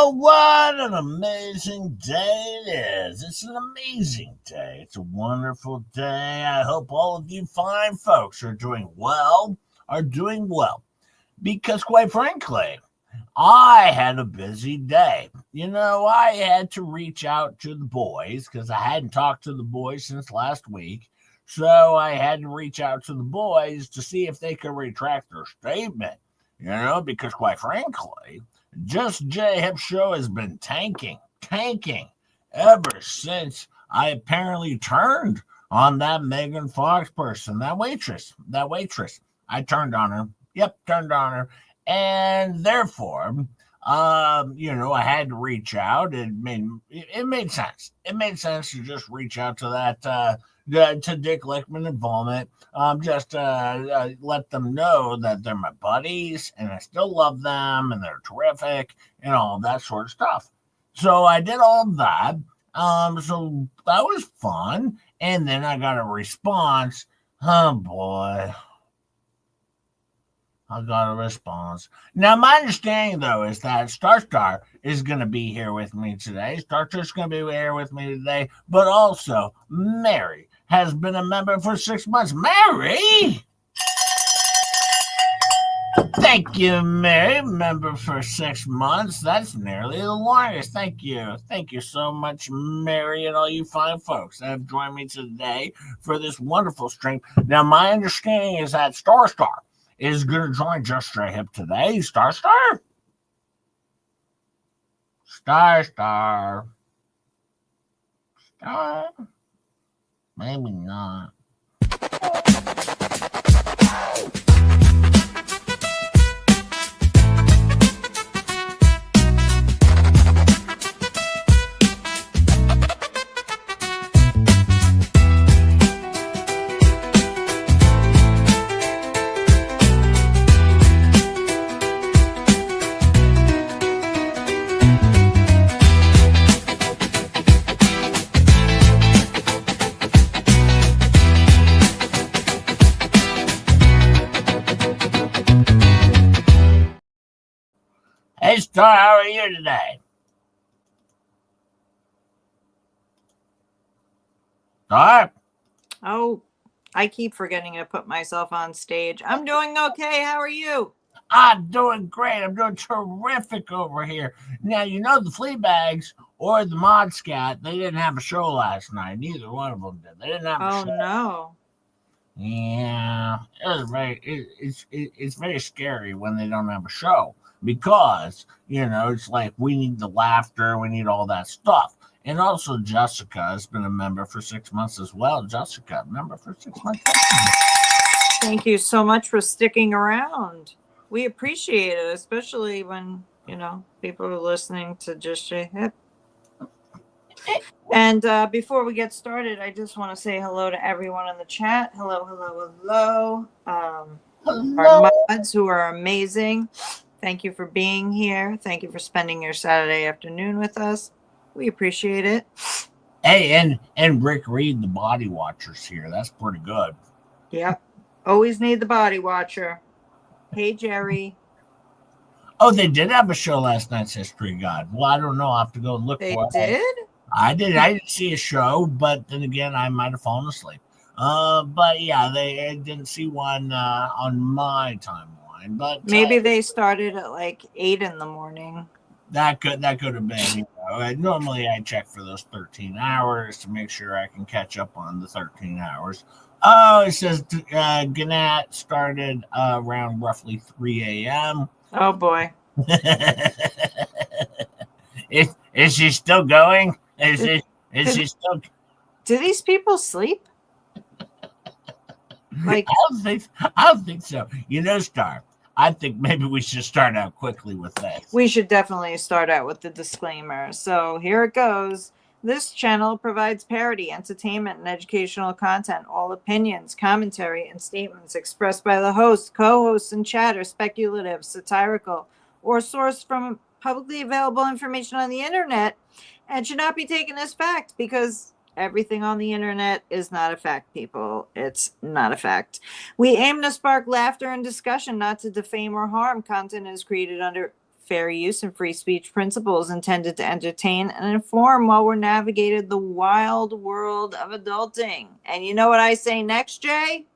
Oh, what an amazing day it is. It's an amazing day. It's a wonderful day. I hope all of you fine folks are doing well, because quite frankly, I had a busy day. I had to reach out to the boys because I hadn't talked to the boys since last week. So I had to reach out to the boys to see if they could retract their statement, because quite frankly, Just J Hip Show has been tanking ever since I apparently turned on that Megan Fox person, that waitress. I turned on her. Yep, turned on her. And therefore, I had to reach out. It made sense. It made sense to just reach out to to Dick Lickman and Vomit. Just let them know that they're my buddies and I still love them and they're terrific and all that sort of stuff. So I did all of that. So that was fun. And then I got a response. Oh boy. I got a response. Now, my understanding, though, is that Star is going to be here with me today. Star's going to be here with me today. But also, Mary has been a member for 6 months. Mary! Thank you, Mary. Member for 6 months. That's nearly the longest. Thank you. Thank you so much, Mary, and all you fine folks that have joined me today for this wonderful stream. Now, my understanding is that Star is going to join Just J Hip today. Star. Maybe not. Hey, Star, how are you today? Star? Oh, I keep forgetting to put myself on stage. I'm doing okay. How are you? I'm doing great. I'm doing terrific over here. Now, the FLEABAGs or the Mod Scat, they didn't have a show last night. Neither one of them did. They didn't have a show. Oh, no. Yeah, it's very scary when they don't have a show because, it's like we need the laughter, we need all that stuff. And also Jessica has been a member for 6 months as well. Jessica, member for 6 months. Thank you so much for sticking around. We appreciate it, especially when, people are listening to Just J Hip. And before we get started, I just want to say hello to everyone in the chat. Hello. Our mods who are amazing. Thank you for being here. Thank you for spending your Saturday afternoon with us. We appreciate it. Hey, and Rick Reed, the Body Watcher's here. That's pretty good. Yep. Always need the Body Watcher. Hey, Jerry. Oh, they did have a show last night, History God. Well, I don't know. I'll have to go look for it. They did? I didn't see a show, but then again, I might have fallen asleep. But yeah, I didn't see one on my timeline. But maybe they started at like 8 in the morning. That could have been. Normally, I check for those 13 hours to make sure I can catch up on the 13 hours. Oh, it says Gannett started around roughly 3 a.m. Oh boy. Is she still going? Is she still? Do these people sleep? Like I don't think so. Star, I think maybe we should start out quickly with this. We should definitely start out with the disclaimer. So here it goes. This channel provides parody, entertainment, and educational content. All opinions, commentary, and statements expressed by the host, co-hosts, and chat are speculative, satirical, or sourced from publicly available information on the internet and should not be taken as fact because everything on the internet is not a fact, people. It's not a fact. We aim to spark laughter and discussion, not to defame or harm. Content is created under fair use and free speech principles intended to entertain and inform while we're navigating the wild world of adulting. And you know what I say next, Jay?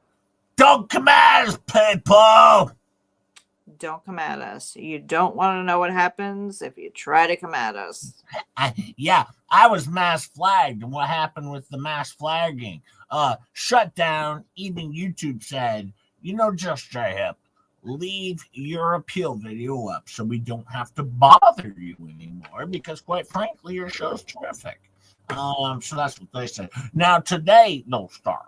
Don't come at us, people! Don't come at us. You don't want to know what happens if you try to come at us. I was mass flagged, and what happened with the mass flagging? Shut down. Even YouTube said, Just J-Hip, leave your appeal video up so we don't have to bother you anymore, because quite frankly, your show's terrific. So that's what they said. Now today, no Star,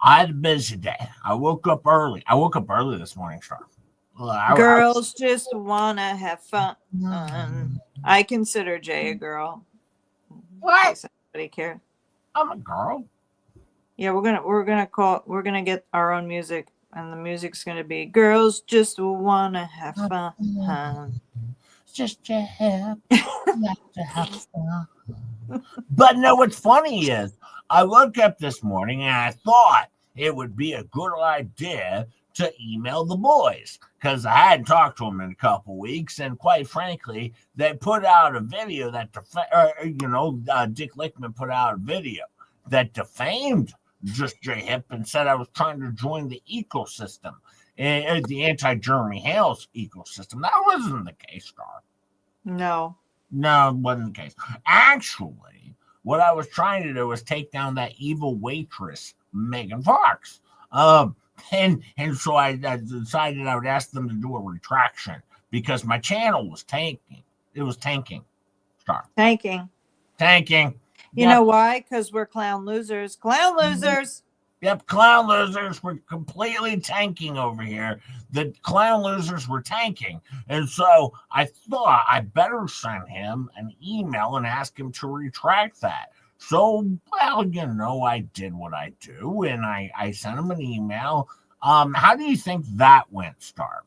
I had a busy day. I woke up early this morning, Star. Girls just wanna have fun. I consider Jay a girl. What? Anybody care? I'm a girl. Yeah, we're gonna get our own music, and the music's gonna be "Girls Just Wanna Have Fun." Just to have fun. But no, what's funny is I woke up this morning and I thought it would be a good idea to email the boys, because I hadn't talked to them in a couple weeks, and quite frankly, they put out a video that Dick Lickman put out a video that defamed Just J-Hip and said I was trying to join the ecosystem, the anti-Jeremy Hales ecosystem. That wasn't the case, Star. No, it wasn't the case. Actually, what I was trying to do was take down that evil waitress, Megan Fox. And so I decided I would ask them to do a retraction because my channel was tanking. It was tanking. Star. Tanking. You know why? Because we're clown losers. Clown losers. Yep, clown losers were completely tanking over here. The clown losers were tanking. And so I thought I better send him an email and ask him to retract that. So, I did what I do, and I sent him an email. How do you think that went, Star?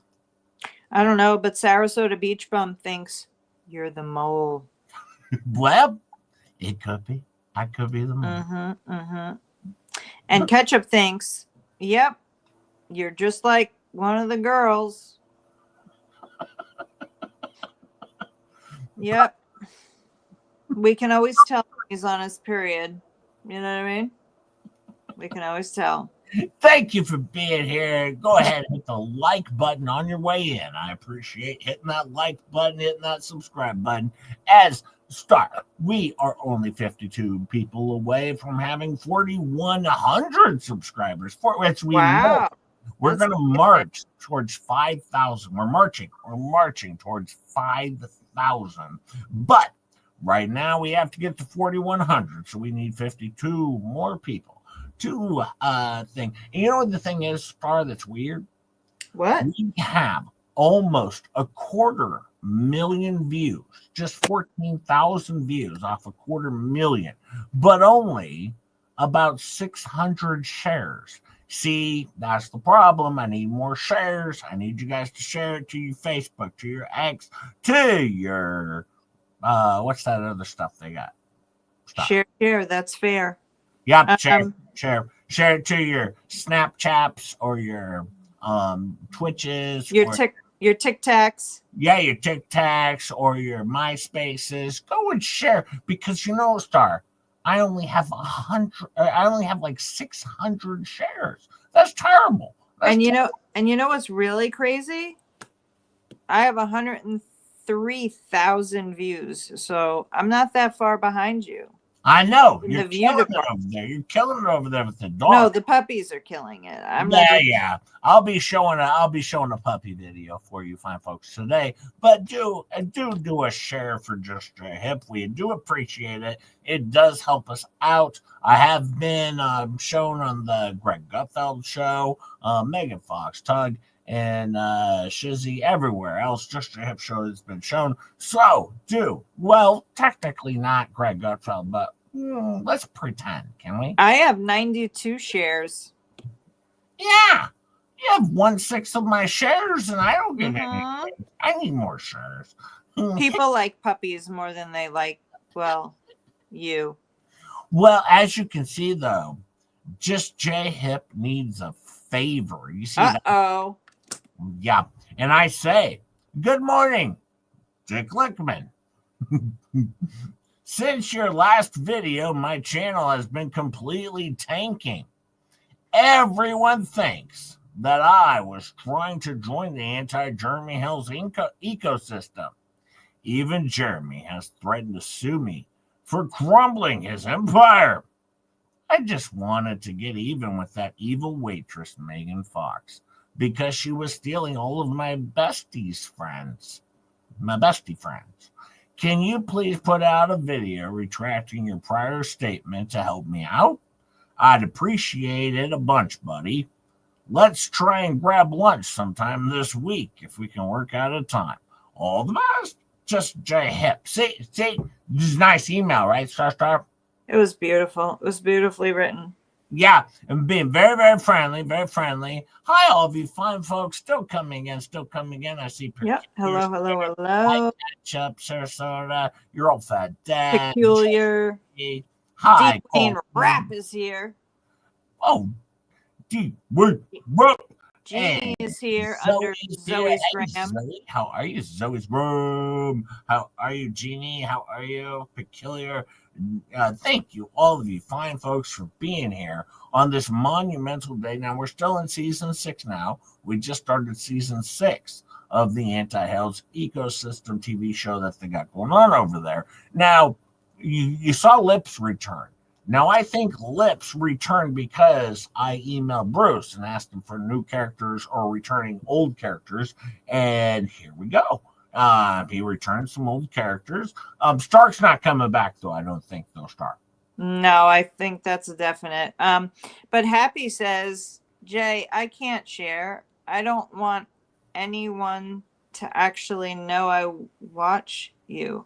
I don't know, but Sarasota Beach Bum thinks you're the mole. Well, it could be. I could be the mole. And Ketchup thinks, yep, you're just like one of the girls. Yep. We can always tell he's on his period. You know what I mean? We can always tell. Thank you for being here. Go ahead and hit the like button on your way in. I appreciate hitting that like button, hitting that subscribe button. As Star, we are only 52 people away from having 4,100 subscribers, for which we know we're going to march towards 5,000. We're marching towards 5,000. But right now we have to get to 4,100, so we need 52 more people to thing. And you know what the thing is, Star, that's weird? What? We have almost 250,000 views, just 14,000 views off 250,000, but only about 600 shares. See, that's the problem. I need more shares. I need you guys to share it to your Facebook, to your X, to your what's that other stuff they got? Share. That's fair. Yep. Share it to your Snapchats or your Twitches. Your TikToks. Yeah, your TikToks or your MySpaces. Go and share, because Star, I only have 100. I only have like 600 shares. That's terrible. And you know what's really crazy? I have 103,000 views, so I'm not that far behind you. I know. You're killing it over there. You're killing it over there with the dog. No, the puppies are killing it. Yeah. I'll be showing a puppy video for you fine folks today. But do a share for Just J-Hip. We do appreciate it. It does help us out. I have been shown on the Greg Gutfeld show, Megan Fox, Tug, and Shizzy, everywhere else. Just J-Hip show has been shown. So technically not Greg Gutfeld, but let's pretend, can we? I have 92 shares. Yeah, you have 1/6 of my shares, and I don't get anything. I need more shares. People like puppies more than they like, you. Well, as you can see, though, Just J-Hip needs a favor. You see that? Uh-oh. Yeah. And I say, Good morning, Dick Lickman. Since your last video, my channel has been completely tanking. Everyone thinks that I was trying to join the anti-Jeremy Hales ecosystem. Even Jeremy has threatened to sue me for crumbling his empire. I just wanted to get even with that evil waitress, Megan Fox, because she was stealing all of my bestie friends. Can you please put out a video retracting your prior statement to help me out? I'd appreciate it a bunch, buddy. Let's try and grab lunch sometime this week if we can work out a time. All the best. Just J Hip. See, this is a nice email, right, Star? It was beautiful. It was beautifully written. Yeah, and being very, very friendly, very friendly. Hi, all of you fine folks. Still coming in. I see pictures. Yep. Hello. PAINTCHIPS, Sarasota, your old fat dad. Peculiar. Hi, Deep Wayne Rap is here. Oh, Deep Wayne Rap. Jeannie is here under Zoe's gram. Zoe, how are you? Zoe's room. How are you, Jeannie? How are you? Peculiar. Thank you, all of you fine folks, for being here on this monumental day. Now, we're still in season 6 now. We just started season 6 of the Anti-Hales ecosystem TV show that they got going on over there. Now, you saw Lips return. Now, I think Lips returned because I emailed Bruce and asked him for new characters or returning old characters, and here we go. He returned some old characters. Stark's not coming back, though, I don't think, though, Stark. No, I think that's a definite. But Happy says, Jay, I can't share. I don't want anyone to actually know I watch you.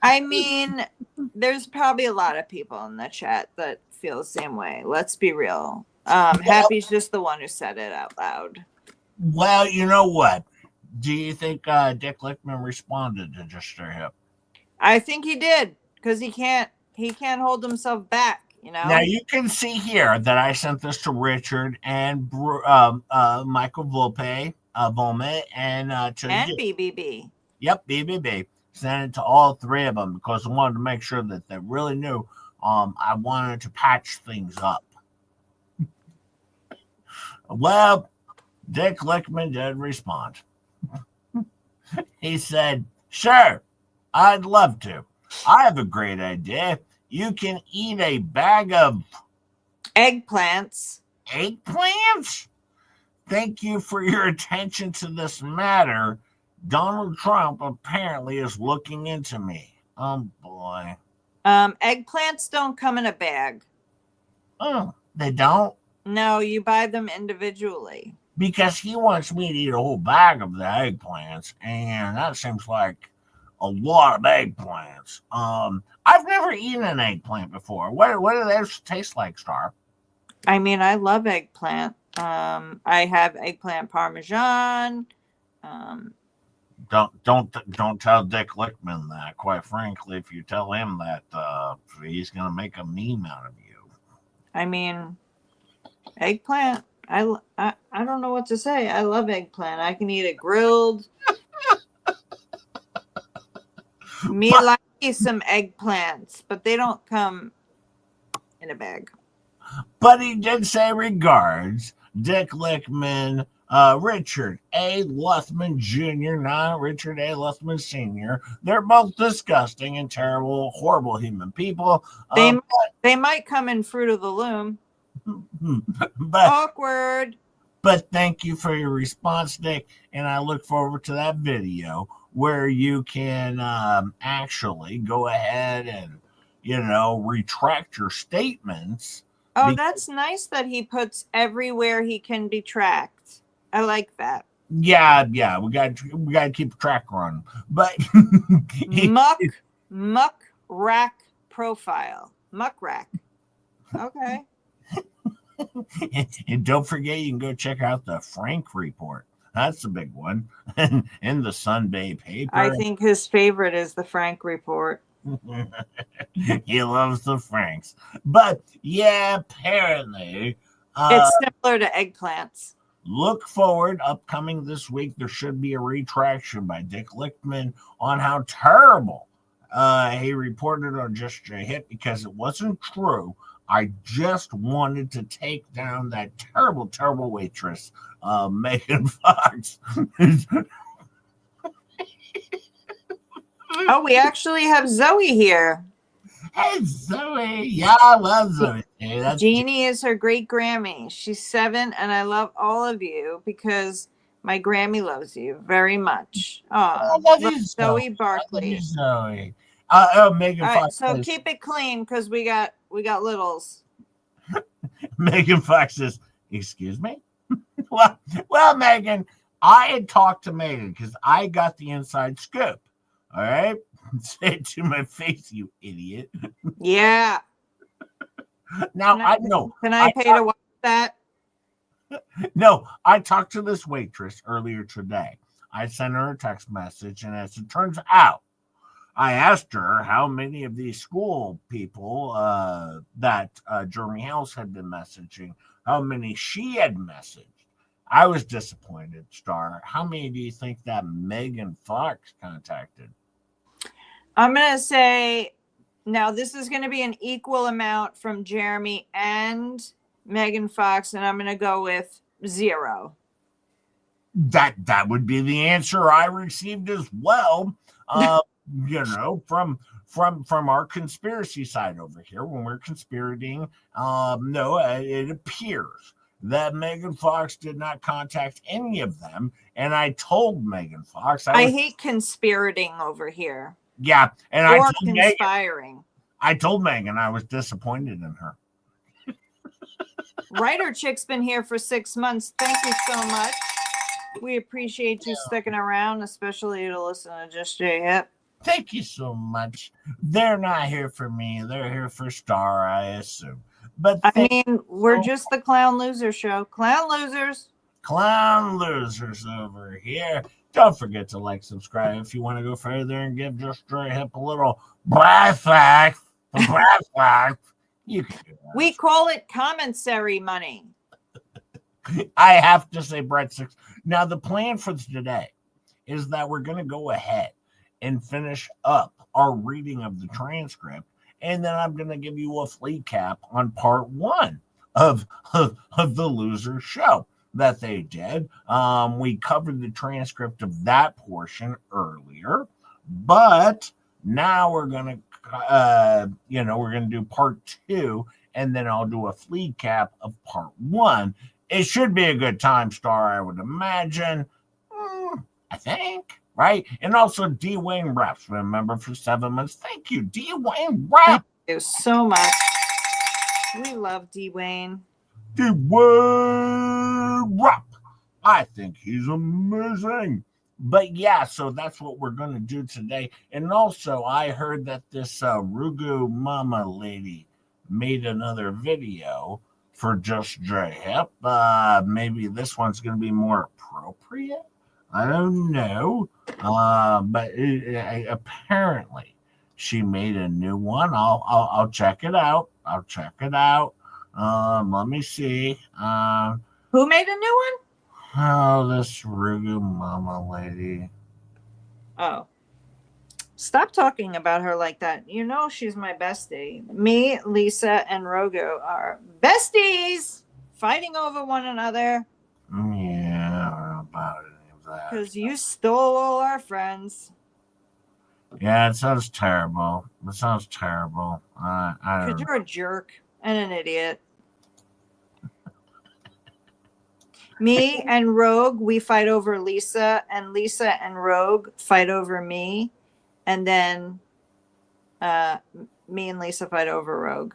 I mean, there's probably a lot of people in the chat that feel the same way. Let's be real. Happy's just the one who said it out loud. Well, you know what? Do you think Dick Lickman responded to Just Their Hip? I think he did, because he can't hold himself back, you know. Now you can see here that I sent this to Richard and Michael Volpe, and to BBB. Yep, BBB. Sent it to all 3 of them because I wanted to make sure that they really knew. I wanted to patch things up. Well, Dick Lickman did respond. He said, "Sure, I'd love to. I have a great idea. You can eat a bag of eggplants. Eggplants? Thank you for your attention to this matter. Donald Trump apparently is looking into me." Oh, boy. Eggplants don't come in a bag. Oh, they don't? No, you buy them individually. Because he wants me to eat a whole bag of the eggplants, and that seems like a lot of eggplants. I've never eaten an eggplant before. What do those taste like, Star? I mean, I love eggplant. I have eggplant parmesan. Don't tell Dick Lickman that. Quite frankly, if you tell him that, he's gonna make a meme out of you. I mean, eggplant. I don't know what to say. I love eggplant. I can eat it grilled. Me like some eggplants, but they don't come in a bag. But he did say regards, Dick Lickman, Richard A. Luthman Jr., not Richard A. Luthman Sr. They're both disgusting and terrible, horrible human people. They might come in Fruit of the Loom. But, awkward. But thank you for your response, Dick, and I look forward to that video where you can actually go ahead and, retract your statements. Oh, that's nice that he puts everywhere he can detract. I like that. Yeah, we got to keep a track on. But muck rack profile. Muck rack. Okay. And don't forget, you can go check out the Frank report. That's the big one in the Sunday paper. I think his favorite is the Frank report. He loves the Franks. But yeah, apparently It's similar to eggplants. Look forward, upcoming this week, there should be a retraction by Dick Lichtman on how terrible he reported on Just J Hit, because it wasn't true. I just wanted to take down that terrible, terrible waitress, Megan Fox. Oh, we actually have Zoe here. Hey, Zoe. Yeah, I love Zoe. Hey, that's Jeannie is her great Grammy. She's 7, and I love all of you because my Grammy loves you very much. Oh, I love you, Zoe I Barkley. love you, Zoe. Megan All right, Fox. so says, keep it clean because we got littles. Megan Fox says, "Excuse me." well, Megan, I had talked to Megan because I got the inside scoop. All right, say it to my face, you idiot. Yeah. Now I know. Can I pay to watch that? No, I talked to this waitress earlier today. I sent her a text message, and as it turns out, I asked her how many of these school people that Jeremy Hales had been messaging, how many she had messaged. I was disappointed, Star. How many do you think that Megan Fox contacted? I'm going to say, now this is going to be an equal amount from Jeremy and Megan Fox, and I'm going to go with 0. That would be the answer I received as well. From our conspiracy side over here, when we're conspirating, no, it appears that Megan Fox did not contact any of them, and I told Megan Fox I hate conspirating over here. Yeah, and or conspiring. I told Megan I was disappointed in her. Writer Chick's been here for 6 months. Thank you so much. We appreciate you sticking around, especially to listen to Just J Hip. Thank you so much. They're not here for me. They're here for Star, I assume. But I mean, we're just the Clown Loser show. Clown Losers. Clown Losers over here. Don't forget to like, subscribe if you want to go further and give Just J Hip a little brass fact. You can do that. We call it commissary money. I have to say, Brett Six. Now, the plan for today is that we're going to go ahead and finish up our reading of the transcript, and then I'm going to give you a flea cap on part 1 of the Loser show that they did. We covered the transcript of that portion earlier, but now we're going to we're going to do part 2, and then I'll do a flea cap of part 1. It should be a good time, Star, I would imagine. I think, right? And also D. Wayne Raps, remember, for 7 months. Thank you, D. Wayne Raps. Thank you so much. We love D. Wayne. D. Wayne Rap. I think he's amazing. But yeah, so that's what we're going to do today. And also, I heard that this Rugu Mama lady made another video for Just J Hip. Maybe this one's going to be more appropriate. I don't know. But apparently she made a new one. I'll check it out. Let me see. Who made a new one? Oh, this Rugu Mama lady. Oh. Stop talking about her like that. You know she's my bestie. Me, Lisa, and Rogo are besties fighting over one another. Yeah, I don't know about any of that. Because you stole all our friends. Yeah, it sounds terrible. Because you're a jerk and an idiot. Me and Rogue, we fight over Lisa, and Lisa and Rogue fight over me. And then me and Lisa fight over Rogue.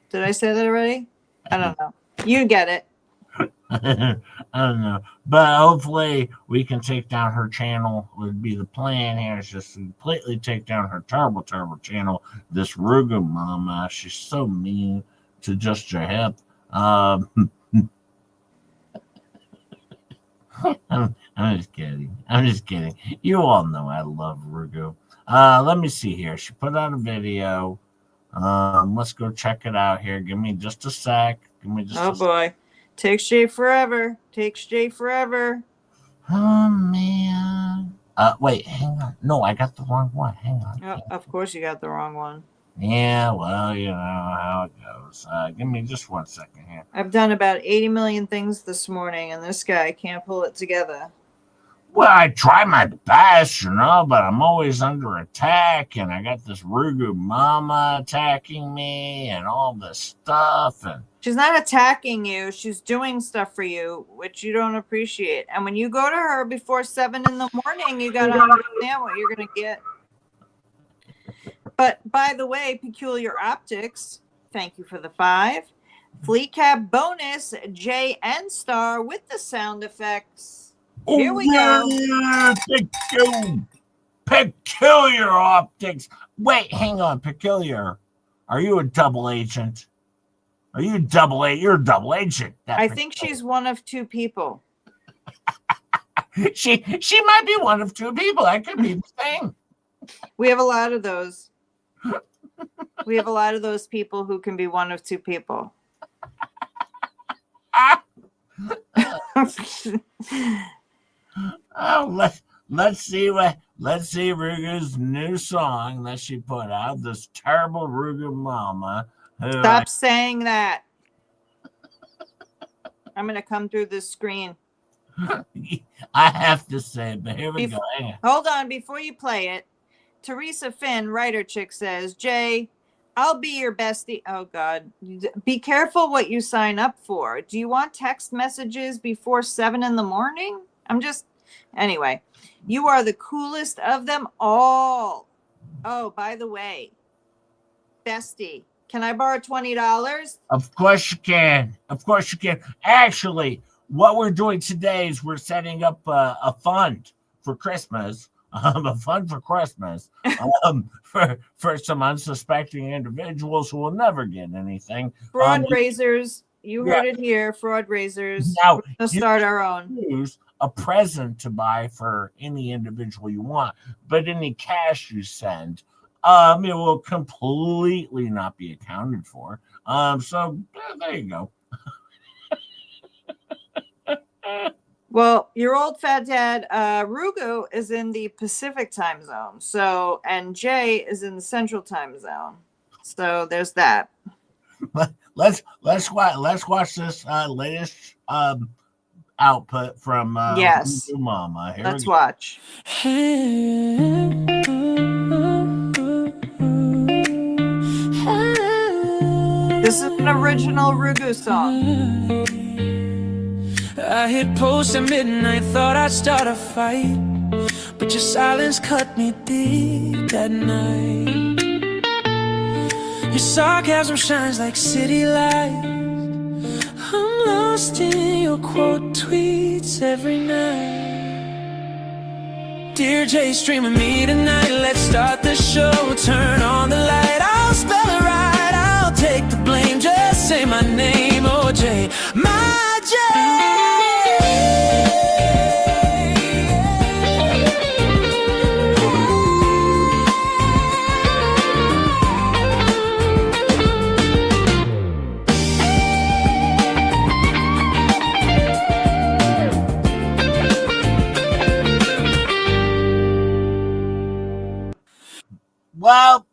Did I say that already? I don't know. You get it. I don't know. But hopefully we can take down her channel. Would be the plan here. Is just completely take down her terrible, terrible channel. This Rugu Mama. She's so mean to Just J Hip. I'm just kidding. You all know I love Rugu. Let me see here. She put out a video. Let's go check it out here. Give me just a sec. Oh boy. Takes Jay forever. Takes Jay forever. Oh man. Wait, hang on. No, I got the wrong one. Hang on. Oh, of course you got the wrong one. Yeah, well, you know how it goes. Give me just 1 second here. I've done about 80 million things this morning, and this guy can't pull it together. Well, I try my best, but I'm always under attack, and I got this Rugu mama attacking me and all this stuff. And she's not attacking you. She's doing stuff for you, which you don't appreciate. And when you go to her before 7 in the morning, you got to understand what you're going to get. But by the way, Peculiar Optics, thank you for the 5. Fleet Cab bonus, J and Star with the sound effects. Here we go. Peculiar Optics. Wait, hang on. Peculiar. Are you a double agent? Are you a double agent? You're a double agent. I think she's one of 2 people. She might be one of 2 people. That could be the thing. We have a lot of those. We have a lot of those people who can be one of 2 people. Oh, let's see Rugu's new song that she put out. This terrible Rugu mama. Stop saying that. I'm gonna come through this screen. I have to say it, but here we go. Hold on, before you play it. Teresa Finn, writer chick, says, Jay, I'll be your bestie. Oh, God. Be careful what you sign up for. Do you want text messages before 7 in the morning? Anyway, you are the coolest of them all. Oh, by the way, bestie, can I borrow $20? Of course you can. Of course you can. Actually, what we're doing today is we're setting up a fund for Christmas. A fund for Christmas for some unsuspecting individuals who will never get anything. Fraud raisers. You heard it here. Fraud raisers. Now, we'll start our own. Choose a present to buy for any individual you want, but any cash you send, it will completely not be accounted for. So there you go. Well, your old fat dad, Rugu, is in the Pacific time zone. So, and Jay is in the Central time zone. So there's that. Let's watch this latest output from yes. Rugu Mama. Here let's watch. This is an original Rugu song. I hit post at midnight, thought I'd start a fight, but your silence cut me deep that night. Your sarcasm shines like city lights. I'm lost in your quote tweets every night. Dear Jay, stream with me tonight, let's start the show. Turn on the light, I'll spell it right, I'll take the blame. Just say my name, oh Jay, my Jay. Well,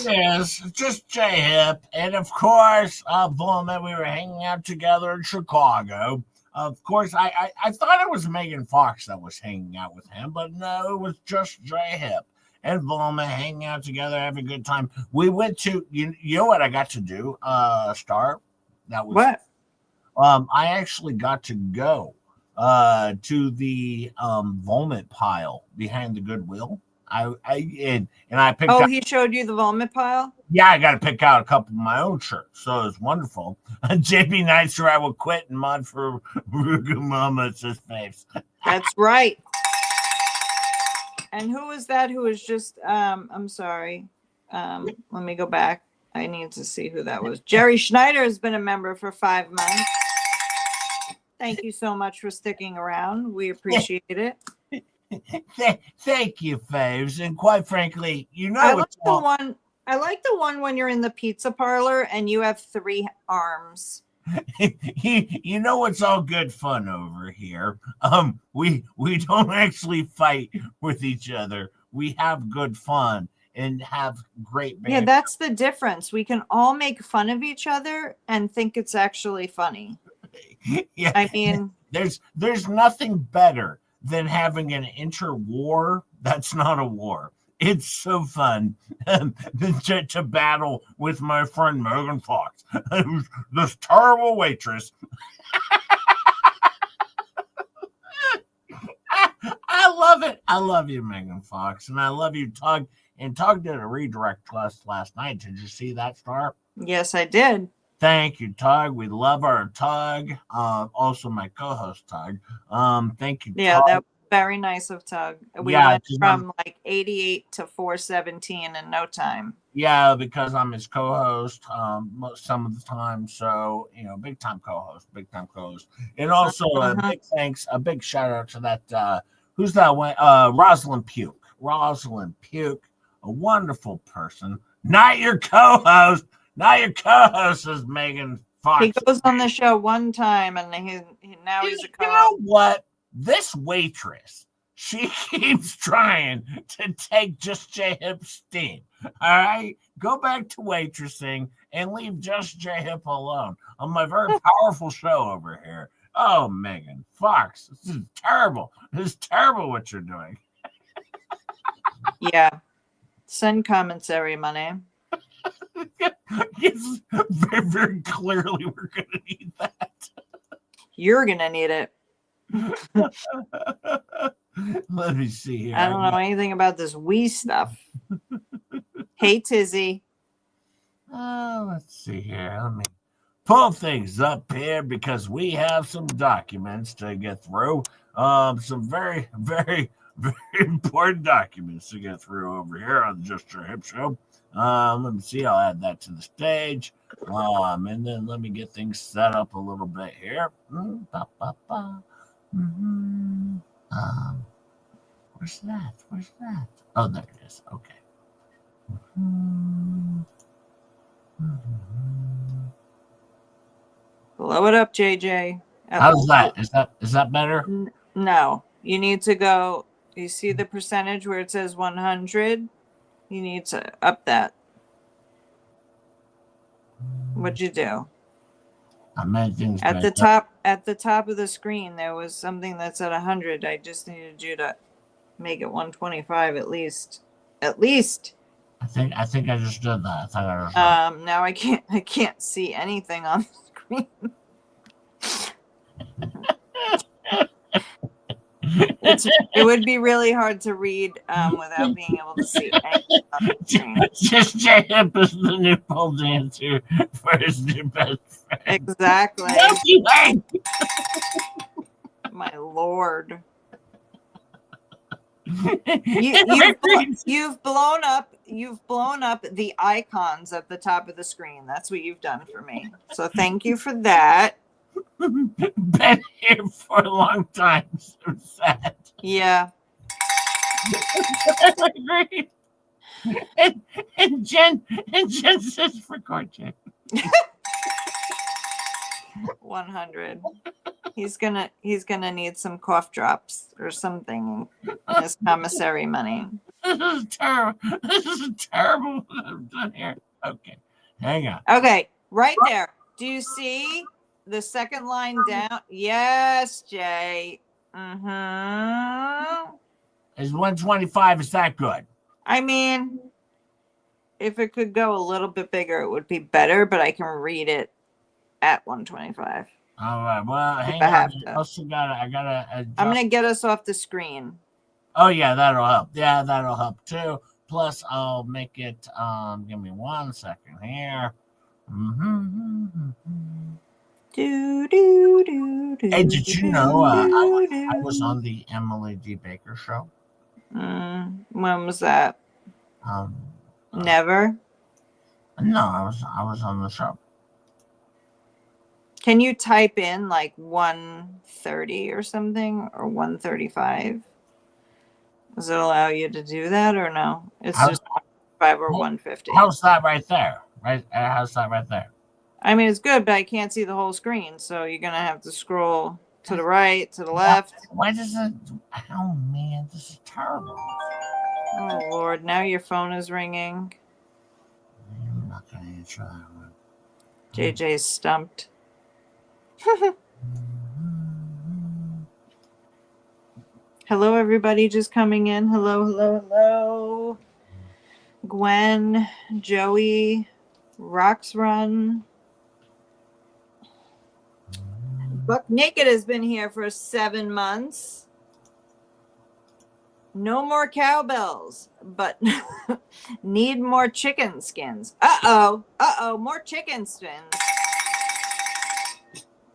yes, just J-Hip. And of course, Bowman, we were hanging out together in Chicago. Of course, I thought it was Megan Fox that was hanging out with him, but no, it was just J-Hip. And Bowman hanging out together, having a good time. We went to, you know what I got to do, Star? That was what? I actually got to go to the vomit pile behind the Goodwill. I picked Oh, out, he showed you the vomit pile? yeah, I got to pick out a couple of my own shirts, so it was wonderful. JB Nights or I will quit and mod for Rugu Mama, it's his face. That's right. And who was that who was just, I'm sorry. Let me go back. I need to see who that was. Jerry Schneider has been a member for 5 months. Thank you so much for sticking around. We appreciate it. Thank you, Faves. And quite frankly, you know, I like the one when you're in the pizza parlor and you have 3 arms You know it's all good fun over here. We don't actually fight with each other. We have good fun and have great Yeah, banter. that's the difference. We can all make fun of each other and think it's actually funny. Yeah, I mean, there's nothing better than having an interwar that's not a war. It's so fun to battle with my friend Megan Fox, who's this terrible waitress. I love it. I love you, Megan Fox, and I love you, Tug. And Tug did a redirect to us last night. Did you see that, Star? yes, I did. Thank you, Tug. We love our Tug. Also my co-host Tug. Thank you, Yeah, Tug. that was very nice of Tug. We Yeah, went 'cause from like 88 to 417 in no time. yeah, because I'm his co-host some of the time. So big time co-host. And also Mhm. a big shout out to that. Who's that one? Rosalind Puke. Rosalind Puke, a wonderful person. Not your co-host. Not your co-host is Megan Fox. He goes on the show one time and now he's a You co-host. know what? This waitress, she keeps trying to take Just J Hip's steam. All right, go back to waitressing and leave Just J Hip alone on my very powerful show over here. Oh, Megan Fox, this is terrible. This is terrible what you're doing. Yeah. Send commentary money. Yes, very, very clearly, we're gonna need that. You're going to need it. Let me see here. I don't know anything about this Wii stuff. Hey, Tizzy. Let's see here. Let me pull things up here because we have some documents to get through. Some very, very, very important documents to get through over here on the Just Your Hip Show. Let me see. I'll add that to the stage. And then let me get things set up a little bit here. Where's that? Where's that? Oh, there it is. Okay. Blow it up, JJ. How's that? Is that better? No. You need to go. You see the percentage where it says 100? You need to up that. What'd you do? I made things At the top of the screen, there was something that said 100. I just needed you to make it 125 at least. At least. I think I just did that. Now I can't see anything on the screen. It would be really hard to read without being able to see anything on the screen. Just J-Hip is the new pole dancer for his new best friend. Exactly. Milky Way! My lord. You've blown up the icons at the top of the screen. That's what you've done for me. So thank you for that. Been here for a long time. So sad. Yeah. I agree. And Jen says for Corjack. 100. He's gonna need some cough drops or something in his commissary money. This is terrible. This is terrible what I've done here. Okay, hang on. Okay, right there. Do you see the second line down? Yes, Jay. Mm-hmm. Is 125? Is that good? I mean, if it could go a little bit bigger, it would be better, but I can read it at 125. All right. Well, hang I on. have I to. also gotta adjust. I'm gonna get us off the screen. Oh yeah, that'll help. Yeah, that'll help too. Plus, I'll make it. Give me 1 second here. Do, do, do, do, Hey, did you know I was do. on the Emily D. Baker show? When was that? Never. No, I was on the show. Can you type in like 130 or something, or 135? Does it allow you to do that or no? It's just 5 or 150. How's that right there? Right? How's that right there? I mean, it's good, but I can't see the whole screen. So you're going to have to scroll to the right, to the left. Why does it? Oh, man, this is terrible. Oh, Lord. Now your phone is ringing. I'm not going to answer that one. JJ's stumped. Hello, everybody just coming in. Hello, hello, hello. Gwen, Joey, Rocks Run. Buck Naked has been here for 7 months. No more cowbells, but need more chicken skins. Uh-oh, more chicken skins.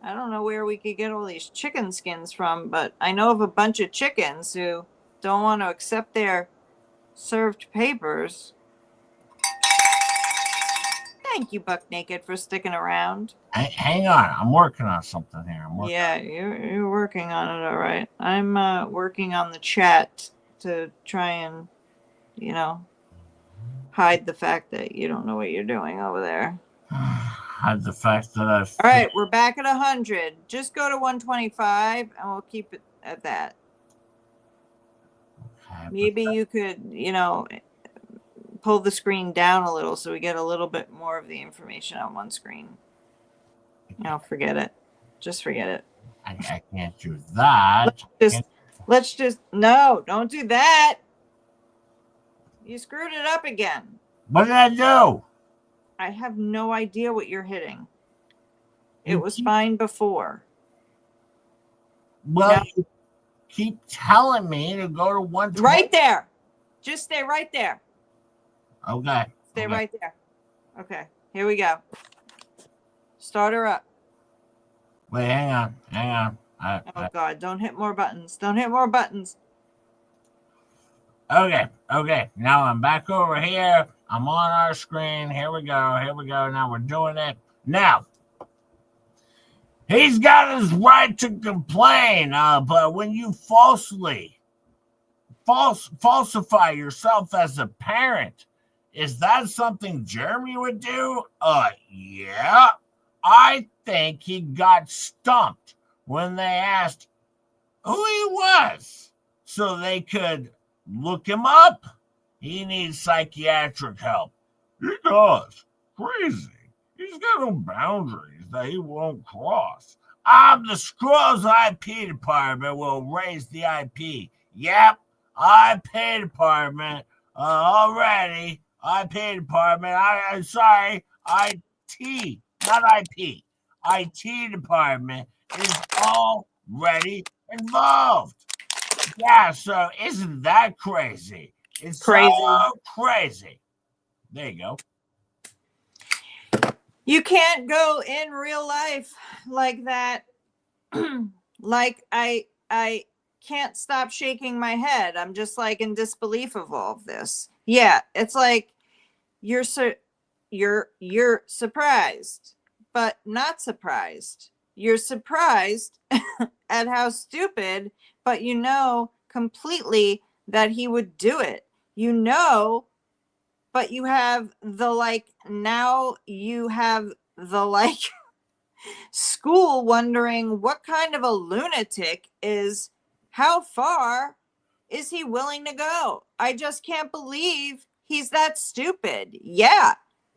I don't know where we could get all these chicken skins from, but I know of a bunch of chickens who don't want to accept their served papers. Thank you, Buck Naked, for sticking around. Hang on. I'm working on something here. Yeah, you're working on it, all right. I'm working on the chat to try and, hide the fact that you don't know what you're doing over there. Hide the fact that I've... All right, we're back at 100. Just go to 125, and we'll keep it at that. Okay, Maybe you could, pull the screen down a little so we get a little bit more of the information on one screen. No, forget it. Just forget it. I can't do that. Let's just, no, don't do that. You screwed it up again. What did I do? I have no idea what you're hitting. It was fine before. Well, you keep telling me to go to 120. Right there. Just stay right there. Okay. Stay right there. Okay, here we go. Start her up. Wait, hang on. Oh, God, don't hit more buttons. Don't hit more buttons. Okay. Now I'm back over here. I'm on our screen. Here we go. Now we're doing it. Now, he's got his right to complain, but when you falsify yourself as a parent, is that something Jeremy would do? Yeah. I think he got stumped when they asked who he was so they could look him up. He needs psychiatric help. He does. Crazy. He's got no boundaries that he won't cross. The school's IP department will raise the IP. Yep, IP department. Already. IP department. I'm sorry. IT, not IP. IT department is already involved. Yeah, so isn't that crazy? It's crazy. So crazy. There you go. You can't go in real life like that. Like I can't stop shaking my head. I'm just like in disbelief of all of this. Yeah, it's like you're surprised, but not surprised. You're surprised at how stupid, but you know completely that he would do it. You know, but you have the now you have the school wondering what kind of a lunatic is, how far is he willing to go? I just can't believe he's that stupid. Yeah,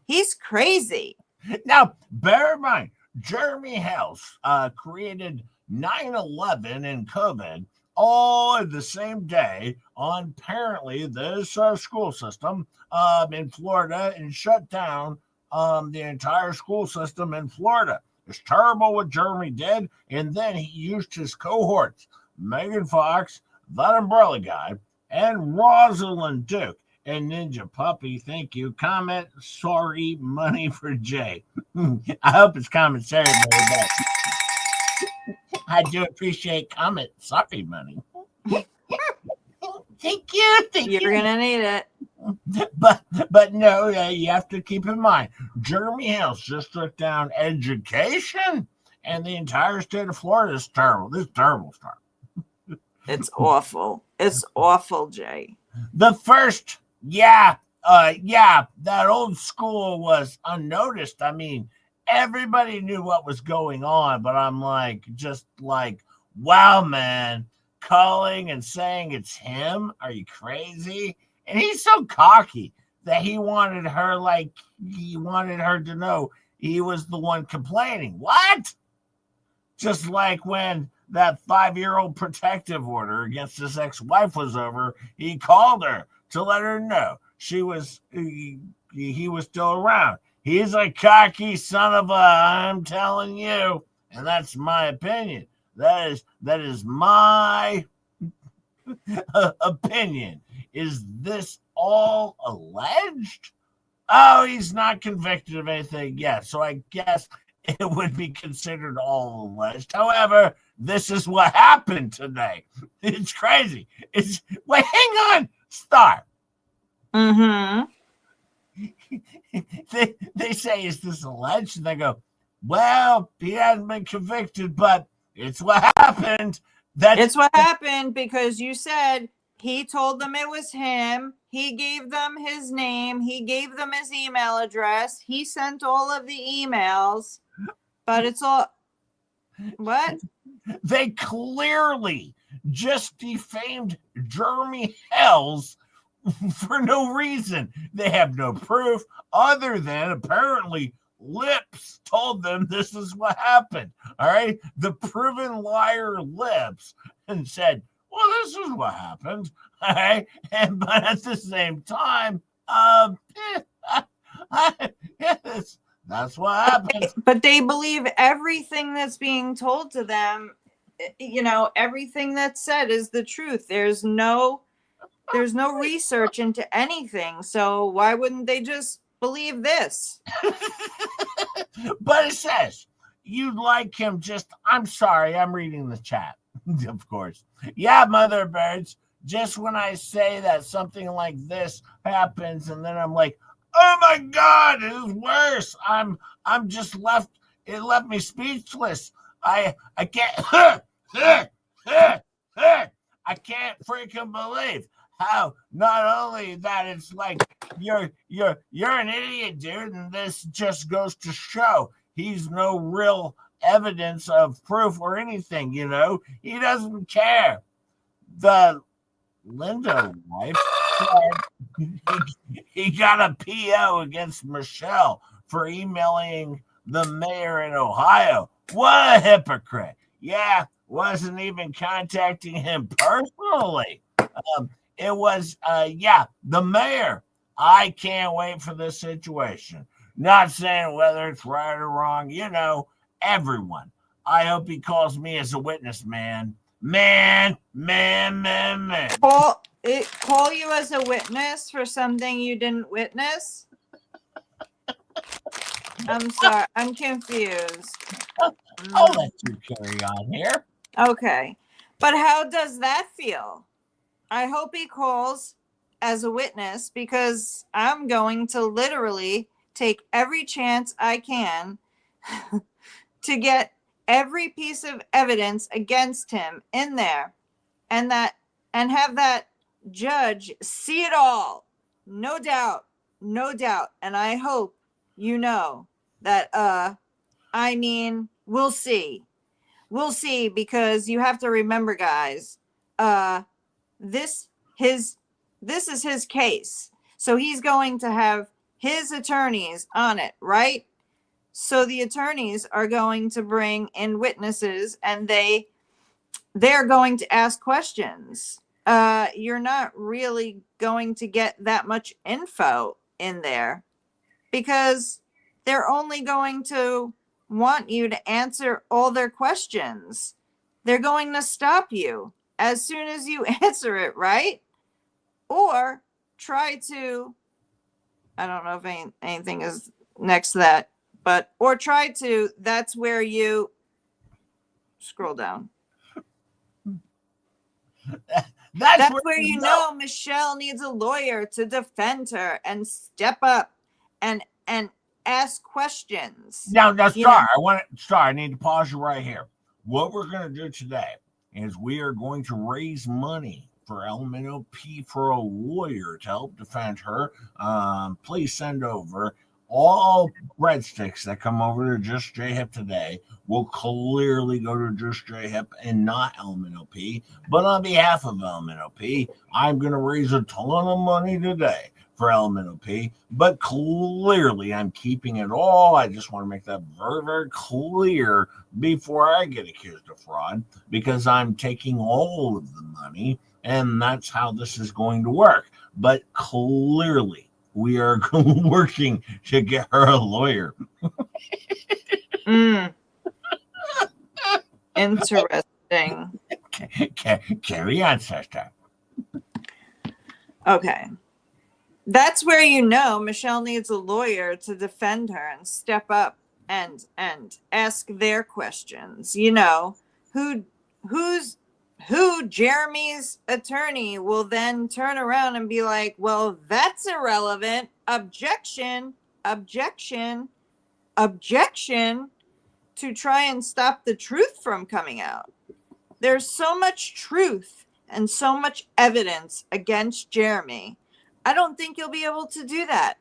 he's crazy. Now, bear in mind, Jeremy Hales created 9/11 and COVID all in the same day on apparently this school system in Florida, and shut down the entire school system in Florida. It's terrible what Jeremy did, and then he used his cohorts, Megan Fox, that umbrella guy, and Rosalind Duke, and Ninja Puppy. Thank you. Comment, sorry, money for Jay. I hope it's commentary, but I do appreciate comment, sorry, money. Thank you. You're gonna need it. But no, you have to keep in mind, Jeremy Hales just took down education, and the entire state of Florida is terrible. This is terrible stuff. It's awful. It's awful, Jay. The first, that old school was unnoticed. I mean, everybody knew what was going on, but I'm like, just like, wow, man, calling and saying it's him? Are you crazy? And he's so cocky that he wanted her to know he was the one complaining. What? Just like when that 5-year-old protective order against his ex-wife was over, he called her to let her know he was still around. He's a cocky son of a, I'm telling you, and that's my opinion. That is my opinion. Is this all alleged? Oh, he's not convicted of anything yet, so I guess it would be considered all alleged. However, this is what happened today. It's crazy. Wait, hang on, Star. Mm-hmm. They say, is this alleged? And they go, well, he hasn't been convicted, but it's what happened. It's what happened because you said he told them it was him. He gave them his name. He gave them his email address. He sent all of the emails, but it's all what? They clearly just defamed Jeremy Hales for no reason. They have no proof other than apparently Lips told them this is what happened. All right. The proven liar Lips and said, well, this is what happened. All right. But at the same time, yes, that's what happened. But they believe everything that's being told to them. You know, everything that's said is the truth. There's no research into anything. So why wouldn't they just believe this? But it says you'd like him just, I'm sorry, I'm reading the chat. Of course. Yeah, mother birds. Just when I say that something like this happens, and then I'm like, oh my God, it is worse. I'm just it left me speechless. I can't I can't freaking believe how not only that it's like you're an idiot, dude, and this just goes to show he's no real evidence of proof or anything, you know. He doesn't care. The Linda wife said he got a PO against Michelle for emailing the mayor in Ohio. What a hypocrite. Yeah, wasn't even contacting him personally. It was, the mayor. I can't wait for this situation. Not saying whether it's right or wrong, you know, everyone. I hope he calls me as a witness, man. Man. Call you as a witness for something you didn't witness? I'm sorry. I'm confused. I'll let you carry on here. Okay. But how does that feel? I hope he calls as a witness because I'm going to literally take every chance I can to get every piece of evidence against him in there and have that judge see it all. No doubt. And I hope you know that we'll see. We'll see, because you have to remember, guys, this is his case. So he's going to have his attorneys on it, right? So the attorneys are going to bring in witnesses and they're going to ask questions. You're not really going to get that much info in there because they're only going to want you to answer all their questions. They're going to stop you as soon as you answer it, right? Or try to, I don't know if anything is next to that, or try to, that's where you scroll down. That's where you know Michelle needs a lawyer to defend her and step up and ask questions. Now, Star, I need to pause you right here. What we're going to do today is we are going to raise money for LMNOP for a lawyer to help defend her. Please send over all breadsticks that come over to Just J Hip today will clearly go to Just J Hip and not LMNOP. But on behalf of LMNOP, I'm going to raise a ton of money today for LMNOP. But clearly, I'm keeping it all. I just want to make that very, very clear before I get accused of fraud, because I'm taking all of the money, and that's how this is going to work. But clearly, we are working to get her a lawyer. Interesting. Carry on, sister. Okay. That's where you know Michelle needs a lawyer to defend her and step up and ask their questions. You know, who Jeremy's attorney will then turn around and be like, well, that's irrelevant. Objection, objection, objection, to try and stop the truth from coming out. There's so much truth and so much evidence against Jeremy. I don't think you'll be able to do that.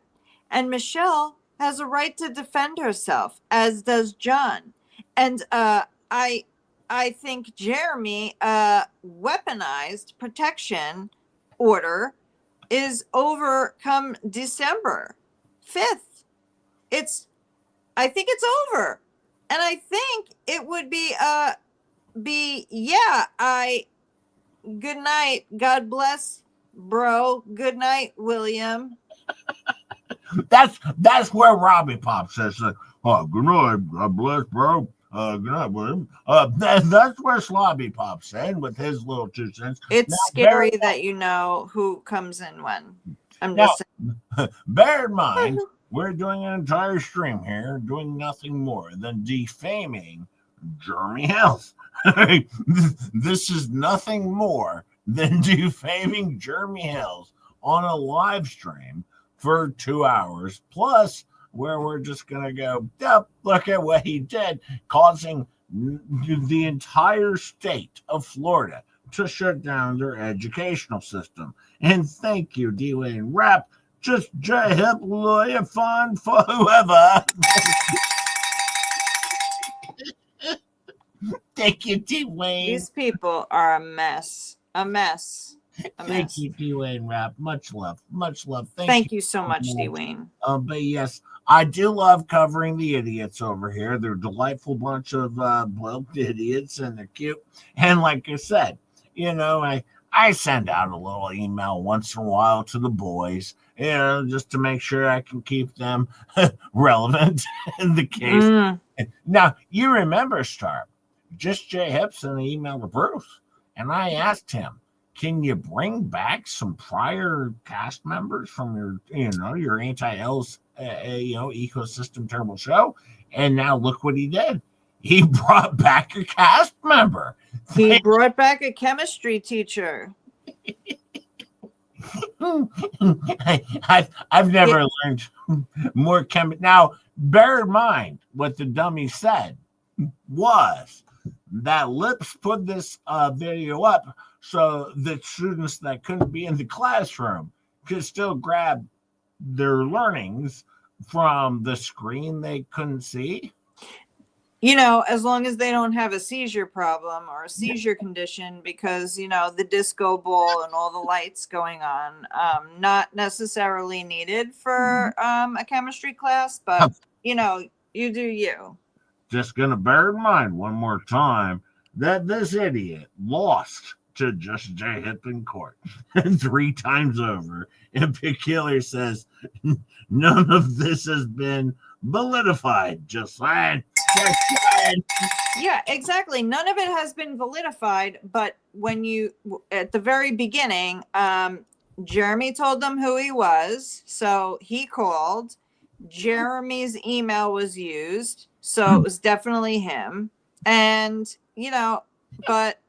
And Michelle has a right to defend herself, as does John. And I think Jeremy weaponized protection order is over come December 5th. I think it's over. And I think it would be good night. God bless, bro. Good night, William. That's where Robbie Pop says, oh, good night, God bless, bro. Good night, William. That's where Slobby Pop's in with his little 2 cents. It's scary that you know who comes in when. I'm just saying. Bear in mind, we're doing an entire stream here, doing nothing more than defaming Jeremy Hales. This is nothing more than defaming Jeremy Hales on a live stream for 2 hours, plus where we're just going to go, yep, look at what he did, causing the entire state of Florida to shut down their educational system. And thank you, D-Wayne Rap. Just J-Hip, lawyer, fun for whoever. Thank you, D-Wayne. These people are a mess. A mess. Thank you, D-Wayne Rap. Much love. Much love. Thank you so much, D-Wayne. But yes, I do love covering the idiots over here. They're a delightful bunch of idiots, and they're cute. And like I said, you know, I send out a little email once in a while to the boys, you know, just to make sure I can keep them relevant in the case. Now, you remember, Star, Just J Hip sent an email to Bruce, and I asked him, can you bring back some prior cast members from your anti-L's, ecosystem turbo show? And now look what he did. He brought back a cast member. He brought back a chemistry teacher. I've never learned more Now, bear in mind what the dummy said was that Lips put this video up so that students that couldn't be in the classroom could still grab their learnings from the screen they couldn't see. You know, as long as they don't have a seizure problem or a seizure condition, because, you know, the disco ball and all the lights going on, not necessarily needed for a chemistry class, but, you know, you do you. Just going to bear in mind one more time that this idiot lost to Just J Hip in court 3 times over. And Peculiar says, none of this has been validified. Just saying. Yeah, exactly. None of it has been validified, but when you, at the very beginning, Jeremy told them who he was, so he called. Jeremy's email was used, so it was definitely him. And, you know, but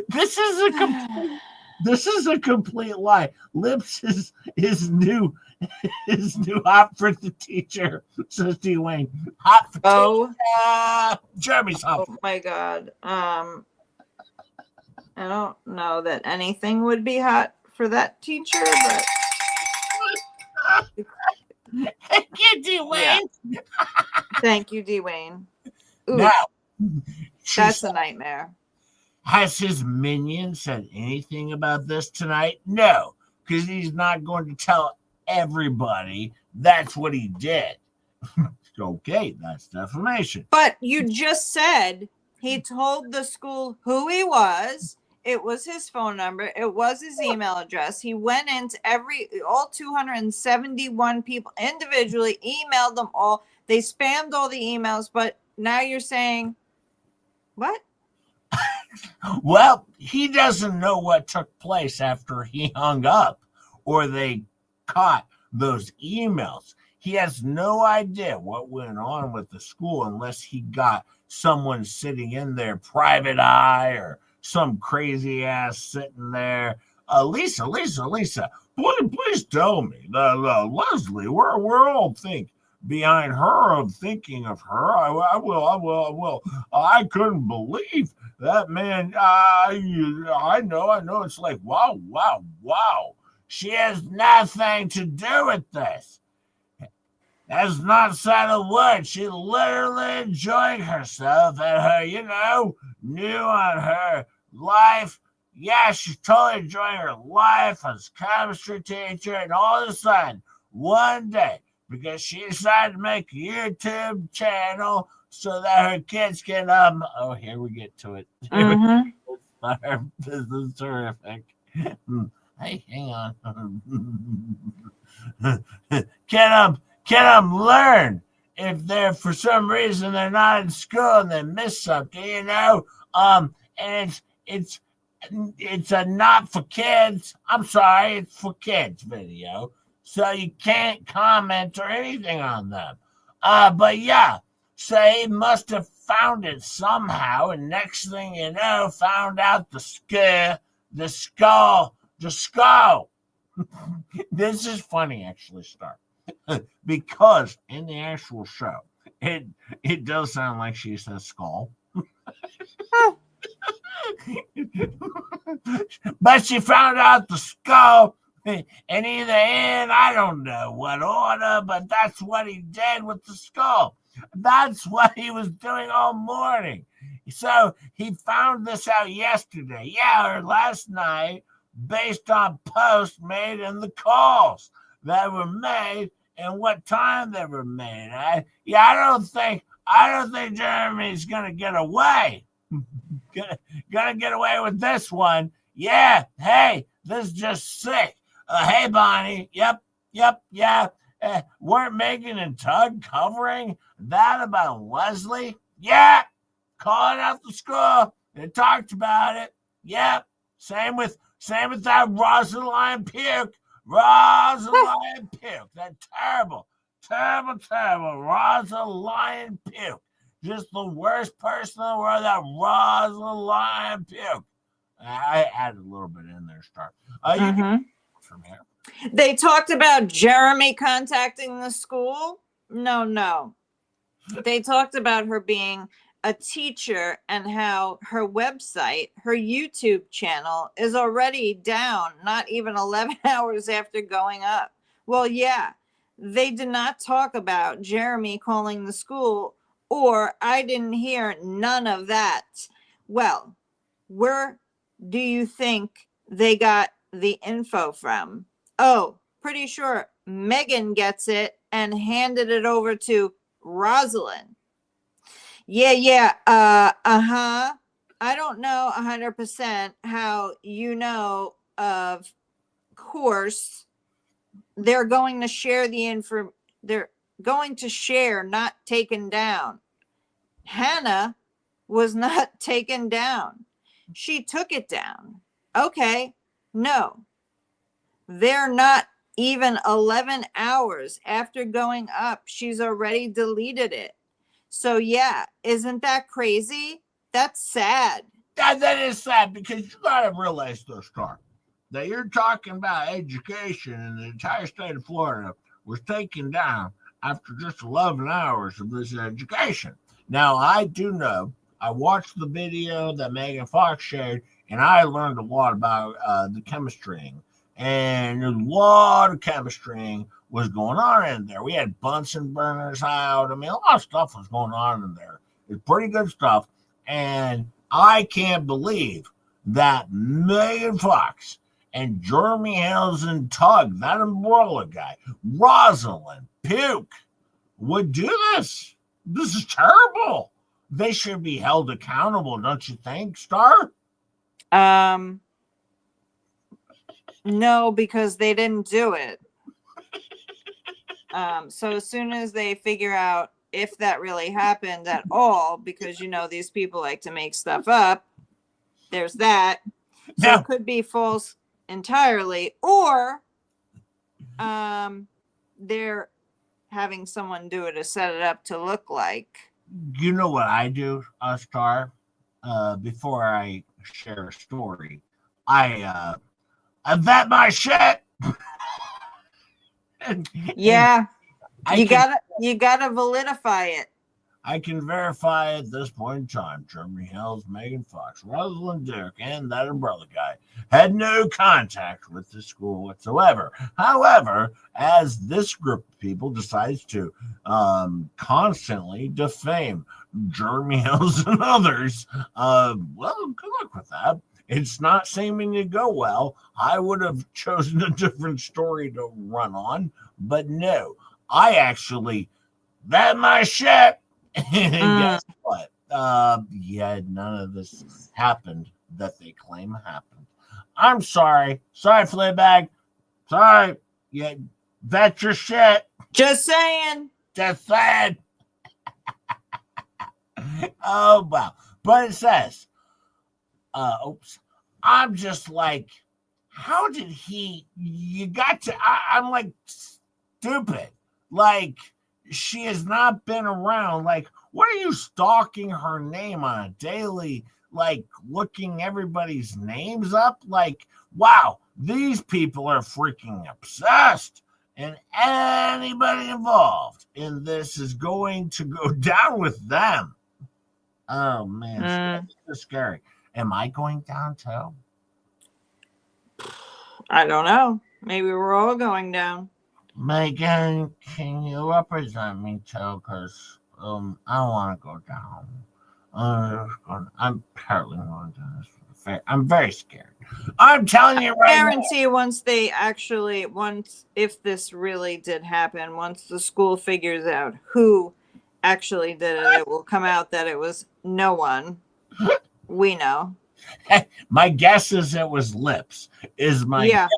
this is a complete lie. Lips is new hot for the teacher, says D-Wayne. Hot for Jeremy's hot. Oh my God. I don't know that anything would be hot for that teacher, but Wayne. Thank you, D. Wayne. Ooh, Now, that's a nightmare. has his minion said anything about this tonight? No, because he's not going to tell everybody that's what he did. Okay, that's defamation. But you just said he told the school who he was. It was his phone number. It was his email address. He went into all 271 people individually, emailed them all. They spammed all the emails, but now you're saying, what? Well, he doesn't know what took place after he hung up or they caught those emails. He has no idea what went on with the school unless he got someone sitting in their private eye or some crazy ass sitting there. Lisa, please tell me that Leslie, we're all behind her of thinking of her. I will. I couldn't believe that, man. I know. It's like, wow. She has nothing to do with this. That's not said a word. She literally enjoyed herself at her, new on her life. Yeah, she's totally enjoying her life as a chemistry teacher. And all of a sudden, one day, because she decided to make a YouTube channel so that her kids can, here we get to it. This is terrific. Hey, hang on. Can them learn if they're for some reason they're not in school and they miss something, and it's a not for kids. I'm sorry, it's for kids video, so you can't comment or anything on them. But yeah, so he must have found it somehow, and next thing you know, found out the skull. This is funny, actually, Star. Because in the actual show, it does sound like she says skull. But she found out the skull, and either in, I don't know what order, but that's what he did with the skull. That's what he was doing all morning. So he found this out yesterday, or last night, based on posts made in the calls that were made and what time they were made. I don't think Jeremy's gonna get away. gonna get away with this one. Yeah, hey, this is just sick. Hey, Bonnie. Yep. Yeah. Weren't Megan and Tug covering that about Leslie? Yeah. Calling out the school. They talked about it. Yep. Same with that Rosalind puke. Rosalind puke. That terrible Rosalind puke. Just the worst person in the world, that Rosalind puke. I added a little bit in there, Star. You can from here. They talked about Jeremy contacting the school. No. They talked about her being a teacher and how her website, her YouTube channel is already down, not even 11 hours after going up. Well, yeah, they did not talk about Jeremy calling the school, or I didn't hear none of that. Well, where do you think they got the info from? Oh, pretty sure Megan gets it and handed it over to Rosalind. Yeah. I don't know 100% how of course they're going to share the info. They're going to share, not taken down. Hannah was not taken down. She took it down. Okay. No, they're not even 11 hours after going up. She's already deleted it. So yeah, isn't that crazy? That's sad. That is sad, because you gotta realize though, Star, that you're talking about education, and the entire state of Florida was taken down after just 11 hours of this education. Now, I do know, I watched the video that Megan Fox shared, and I learned a lot about the chemistry and a lot of chemistry was going on in there. We had Bunsen burners out. I mean, a lot of stuff was going on in there. It's pretty good stuff. And I can't believe that Megan Fox and Jeremy Hales and Tug, that umbrella guy, Rosalind, Puke, would do this. This is terrible. They should be held accountable, don't you think, Star? No, because they didn't do it. So as soon as they figure out if that really happened at all, because these people like to make stuff up, there's that. So it could be false entirely, or they're having someone do it to set it up to look like. You know what I do, Star? Before I share a story, I vet my shit. Yeah, you gotta validify it. I can verify at this point in time, Jeremy Hales, Megan Fox, Rosalind Duke, and that umbrella guy had no contact with the school whatsoever. However, as this group of people decides to constantly defame Jeremy Hales and others, well, good luck with that. It's not seeming to go well. I would have chosen a different story to run on, but no, I actually vet my shit. And guess what? Yeah, none of this happened that they claim happened. I'm sorry. Sorry, FLEABAG. Sorry. Yeah, that's your shit. Just saying. Just saying. Oh, wow. But it says, oops. I'm just like, how did you got to, I'm like, stupid. Like, she has not been around. Like, what are you stalking her name on a daily, like looking everybody's names up? Like, wow, these people are freaking obsessed. And anybody involved in this is going to go down with them. Oh, man, it's scary. Am I going down too? I don't know. Maybe we're all going down. Megan, can you represent me too? Because I don't want to go down. I'm apparently going down. I'm very scared. I'm telling you right now. I guarantee if this really did happen, once the school figures out who actually did it, it will come out that it was no one. We know. My guess is it was Lips. Is my guess.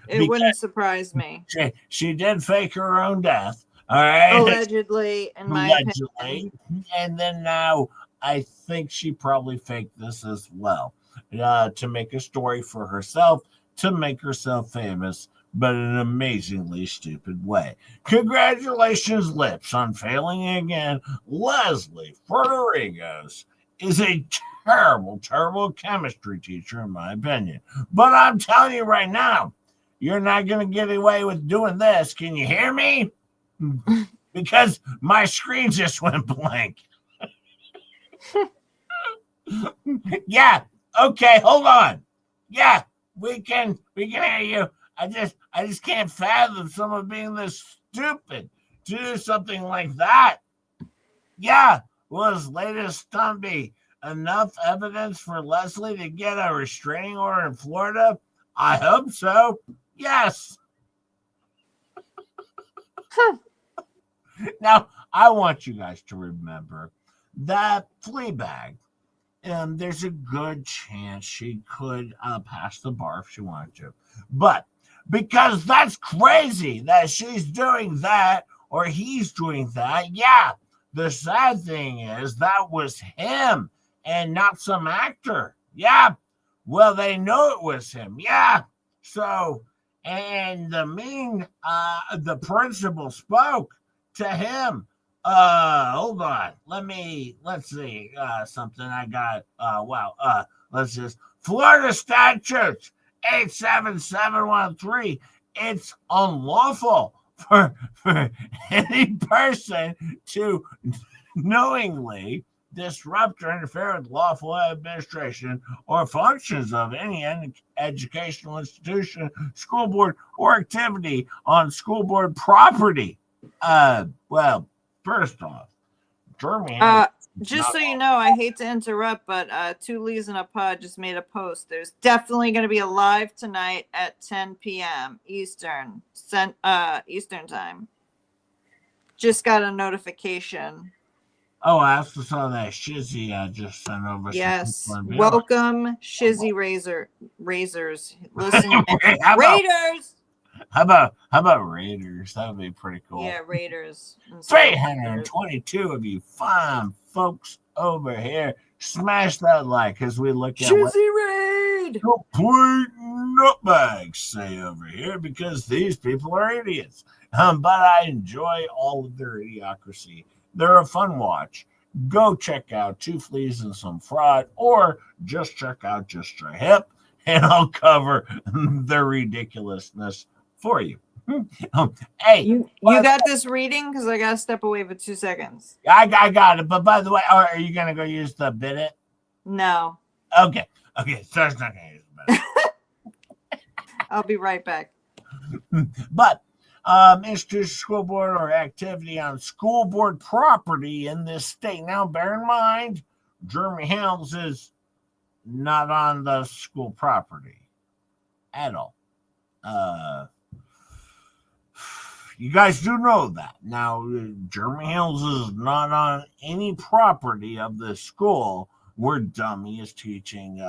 It wouldn't surprise me. She did fake her own death. All right. Allegedly, in my opinion. And then now I think she probably faked this as well. To make a story for herself, to make herself famous, but in an amazingly stupid way. Congratulations, Lips, on failing again. Leslie Federigo's is a terrible, terrible chemistry teacher, in my opinion. But I'm telling you right now, you're not going to get away with doing this. Can you hear me? Because my screen just went blank. Yeah. Okay. Hold on. Yeah, we can hear you. I just can't fathom someone being this stupid to do something like that. Yeah. Was latest stunt be enough evidence for Leslie to get a restraining order in Florida? I hope so. Yes. Now, I want you guys to remember that FLEABAG, there's a good chance she could pass the bar if she wanted to. But because that's crazy that she's doing that or he's doing that, yeah, the sad thing is that was him and not some actor. Yeah. Well, they know it was him. Yeah. So, and the principal spoke to him. Hold on. Let's see. Something I got. Florida statutes 87713. It's unlawful for any person to knowingly disrupt or interfere with lawful administration or functions of any educational institution, school board, or activity on school board property. Well, first off, Germany. Just so you know, I hate to interrupt, but Two Lees in a Pod just made a post. There's definitely going to be a live tonight at 10 p.m. Eastern time. Just got a notification. Oh, I also saw that Shizzy just sent over. Yes, welcome Shizzy Razors. Listen, Raiders. How about Raiders? That would be pretty cool. Yeah, Raiders. 322 of you fine folks over here. Smash that like as we look at what Raid. complete nutbags say over here, because these people are idiots. But I enjoy all of their idiocracy. They're a fun watch. Go check out Two Fleas and Some Fraud, or just check out Just Your Hip, and I'll cover their ridiculousness for you. Hey, you got this reading? Because I got to step away for 2 seconds. I got it. But by the way, are you going to go use the bid it? No. Okay, so it's not going to use the bid it. I'll be right back. But institution, school board, or activity on school board property in this state. Now, bear in mind, Jeremy Hales is not on the school property at all. You guys do know that. Now, Jeremy Hales is not on any property of the school where Dummy is teaching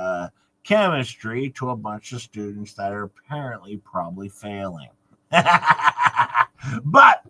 chemistry to a bunch of students that are apparently probably failing. But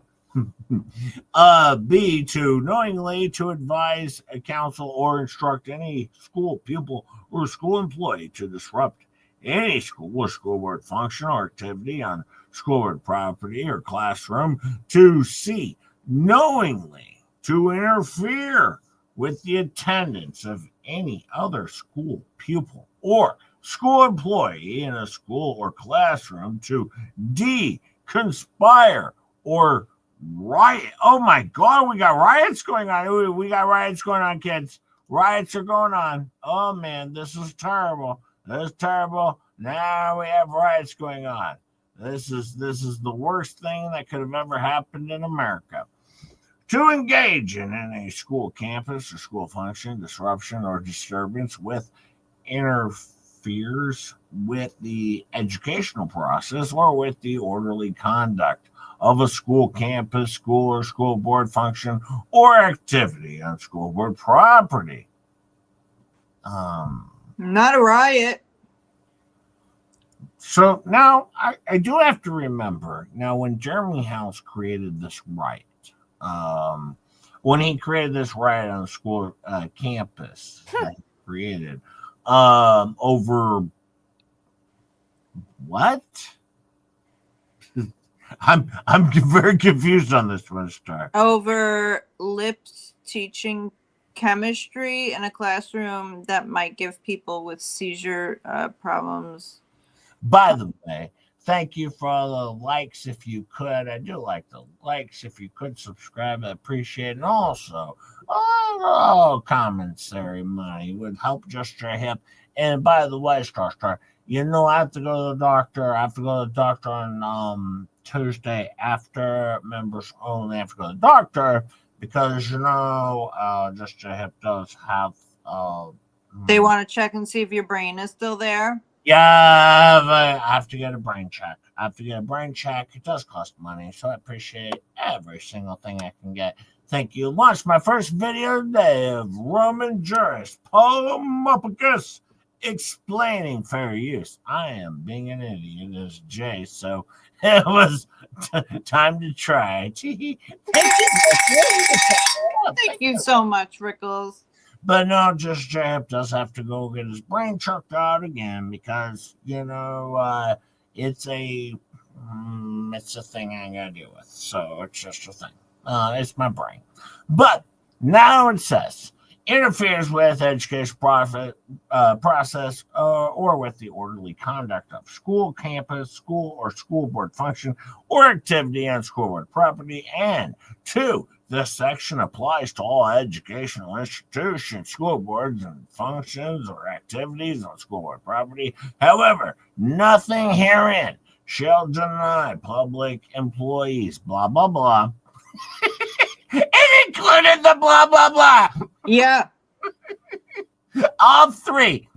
B, to knowingly to advise, counsel, or instruct any school pupil or school employee to disrupt any school or school board function or activity on school board property or classroom. To C, knowingly to interfere with the attendance of any other school pupil or school employee in a school or classroom. To D, conspire or riot. Oh my God, we got riots going on. We got riots going on, kids. Riots are going on. Oh man, this is terrible. This is terrible. Now we have riots going on. This is the worst thing that could have ever happened in America. To engage in any school campus or school function, disruption, or disturbance with interferes with the educational process or with the orderly conduct of a school campus, school, or school board function or activity on school board property. Not a riot. So now I do have to remember, now when Jeremy Hales created this riot, when he created this riot on the school campus, that he created, over what? I'm very confused on this one, Star. Over lips teaching chemistry in a classroom that might give people with seizure problems. By the way, thank you for all the likes. If you could, I do like the likes. If you could subscribe, I appreciate it. And also, commentary money would help Just Your Hip. And by the way, Star, you know, I have to go to the doctor. I have to go to the doctor on Tuesday after members only. I have to go to the doctor because, you know, Just Your Hip does have. They want to check and see if your brain is still there. Yeah, I have to get a brain check. It does cost money, so I appreciate every single thing I can get. Thank you. Launched my first video today of Roman jurist Polomopicus explaining fair use. I am being an idiot as Jay, so it was time to try. Thank you so much, Rickles. But no, Just Jab does have to go get his brain checked out again because, you know, it's a thing I gotta deal with. So it's just a thing. It's my brain. But now it says, interferes with education process or with the orderly conduct of school, campus, school, or school board function or activity on school board property. And 2, this section applies to all educational institutions, school boards, and functions or activities on school board property. However, nothing herein shall deny public employees, blah, blah, blah. It included the blah, blah, blah. Yeah. All 3.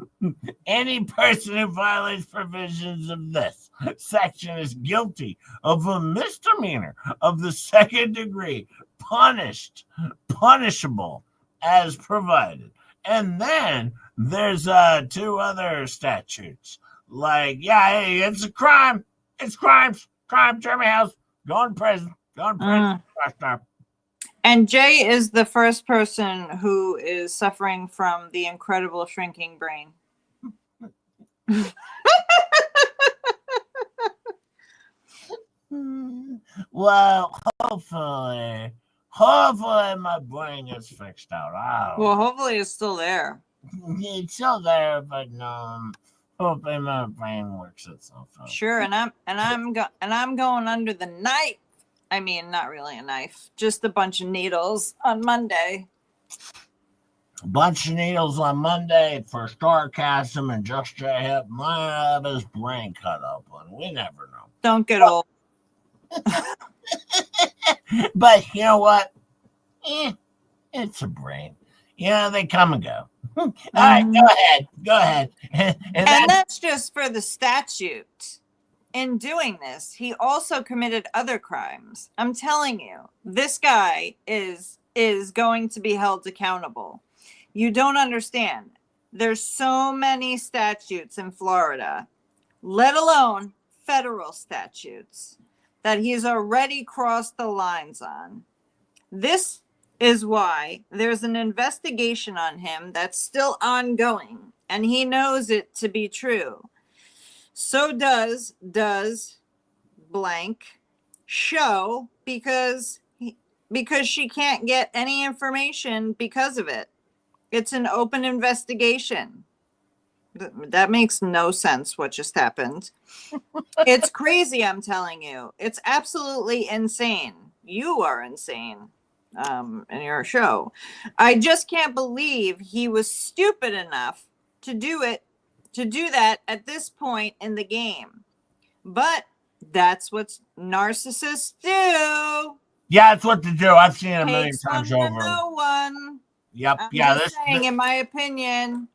Any person who violates provisions of this section is guilty of a misdemeanor of the 2nd degree, punishable as provided. And then there's 2 other statutes. Like, yeah, hey, it's a crime. It's crimes. Crime, Jeremy Hales. Go to prison. Go to prison. And Jay is the first person who is suffering from the incredible shrinking brain. Well, hopefully my brain is fixed out. Well, hopefully it's still there. It's still there, but hopefully my brain works itself out. Sure, and I'm going under the knife. I mean, not really a knife, just a bunch of needles on Monday. A bunch of needles on Monday for sarcasm and just to hit my his brain cut open. We never know. Don't get old. But you know what? It's a brain. They come and go. All right, go ahead. And that's just for the statute. In doing this, he also committed other crimes. I'm telling you, this guy is going to be held accountable. You don't understand. There's so many statutes in Florida, let alone federal statutes, that he's already crossed the lines on. This is why there's an investigation on him that's still ongoing, and he knows it to be true. So does blank show because she can't get any information because of it. It's an open investigation. That makes no sense what just happened. It's crazy, I'm telling you. It's absolutely insane. You are insane in your show. I just can't believe he was stupid enough to do that at this point in the game. But that's what narcissists do. Yeah, it's what to do. I've seen it a million times over. No one. Yep. I'm just saying, in my opinion.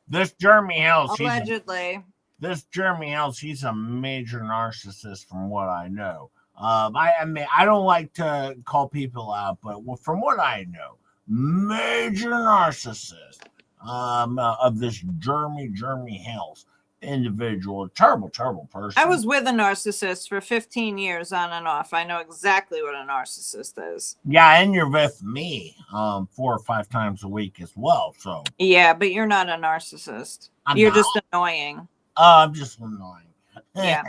This Jeremy Hales. Allegedly. This Jeremy Hales, he's a major narcissist from what I know. I mean, I don't like to call people out, but from what I know, major narcissist. Of this Jeremy Hales individual, terrible person. I was with a narcissist for 15 years on and off. I know exactly what a narcissist is. Yeah, and you're with me 4 or 5 times a week as well. So yeah, but you're not a narcissist. You're just annoying. I'm just annoying. Yeah.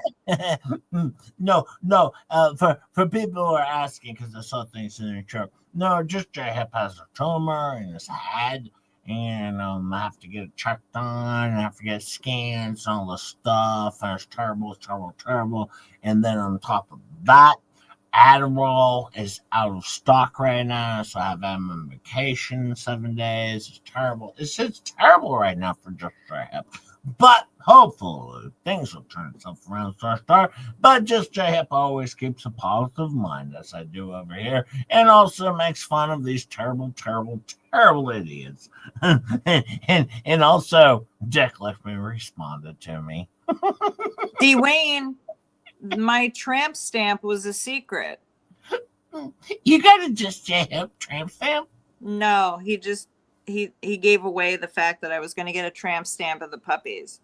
No. For people who are asking, because I saw things in the chat. No, just J-Hip has a tumor in his head. And I have to get it checked on, I have to get scans and all the stuff, and it's terrible. And then on top of that, Adderall is out of stock right now, so I have them on vacation 7 days. It's terrible. It's terrible right now for just J-Hip. But hopefully things will turn itself around, Star. But just J-Hip always keeps a positive mind, as I do over here, and also makes fun of these terrible idiots. and also, Dick left me responded to me. Dwayne, my tramp stamp was a secret. You got a just J-Hip tramp stamp? No, he gave away the fact that I was going to get a tramp stamp of the puppies.